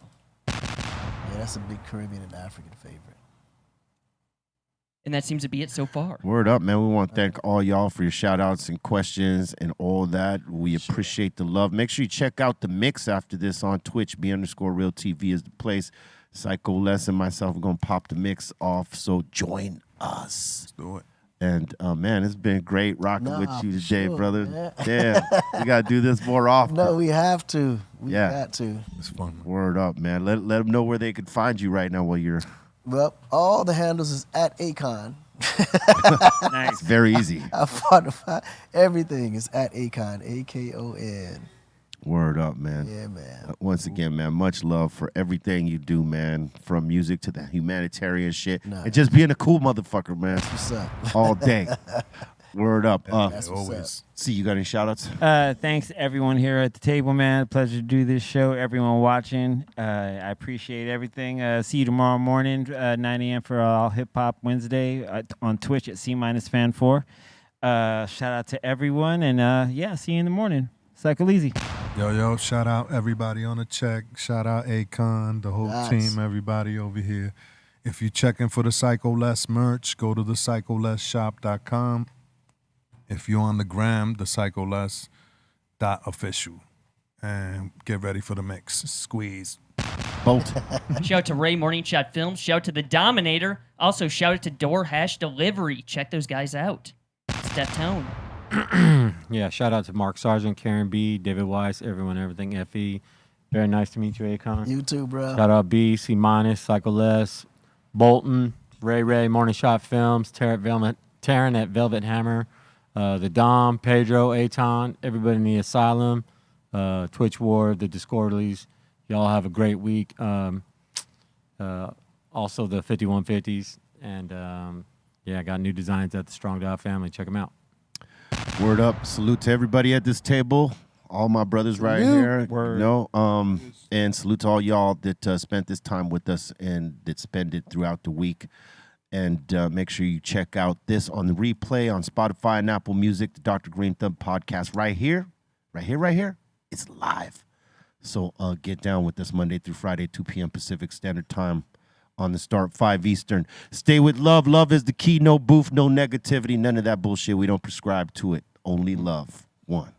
Yeah, that's a big Caribbean and African favorite. And that seems to be it so far. Word up, man. We want to thank all y'all for your shout outs and questions and all that. We appreciate the love. Make sure you check out the mix after this on Twitch. B_RealTV is the place. Psycho Les and myself are going to pop the mix off. So join us. Let's do it. And man, it's been great rocking with you for today, sure, brother. man. Damn, we got to do this more often. No, we have to. We Yeah. got to. It's fun. Word up, man. Let them know where they could find you right now while you're. Well, all the handles is at Akon. It's very easy. I fought to find everything is at Akon, Akon. Word up, man. Yeah, man. Once again, man, much love for everything you do, man. From music to the humanitarian shit. Nah. And just being a cool motherfucker, man. What's up? All day. Word up. That's what's Always. See, you got any shout outs? Thanks to everyone here at the table, man. Pleasure to do this show. Everyone watching, I appreciate everything. See you tomorrow morning, 9 a.m. for All Hip Hop Wednesday on Twitch at C-Fan4. Shout out to everyone, and yeah, see you in the morning. Cycle easy. Yo, shout out everybody on the check. Shout out Akon, the whole Nice. team, everybody over here. If you're checking for the Psycho Les merch, go to the psycholesshop.com. If you're on the gram, the psycholess.official. And get ready for the mix. Squeeze. Bolton. Shout out to Ray Morning Shot Films. Shout out to The Dominator. Also, shout out to DoorHash Delivery. Check those guys out. Steph Tone. Yeah, shout out to Mark Sargent, Karen B, David Weiss, everything FE. Very nice to meet you, Akon. You too, bro. Shout out B, C-, Psycho Les, Bolton, Ray, Morning Shot Films, Taryn at Velvet Hammer, the Dom, Pedro, Aton, everybody in the Asylum, Twitch War, the Discordlies. Y'all have a great week. Also the 5150s. And yeah, I got new designs at the Strong Dial family. Check them out. Word up. Salute to everybody at this table. All my brothers right here. Word. You know, and salute to all y'all that spent this time with us and that spend it throughout the week. And make sure you check out this on the replay on Spotify and Apple Music, the Dr. Greenthumb podcast right here. It's live. So get down with us Monday through Friday, 2 p.m. Pacific Standard Time on the start, 5 Eastern. Stay with love. Love is the key. No booth, no negativity, none of that bullshit. We don't prescribe to it. Only love. One.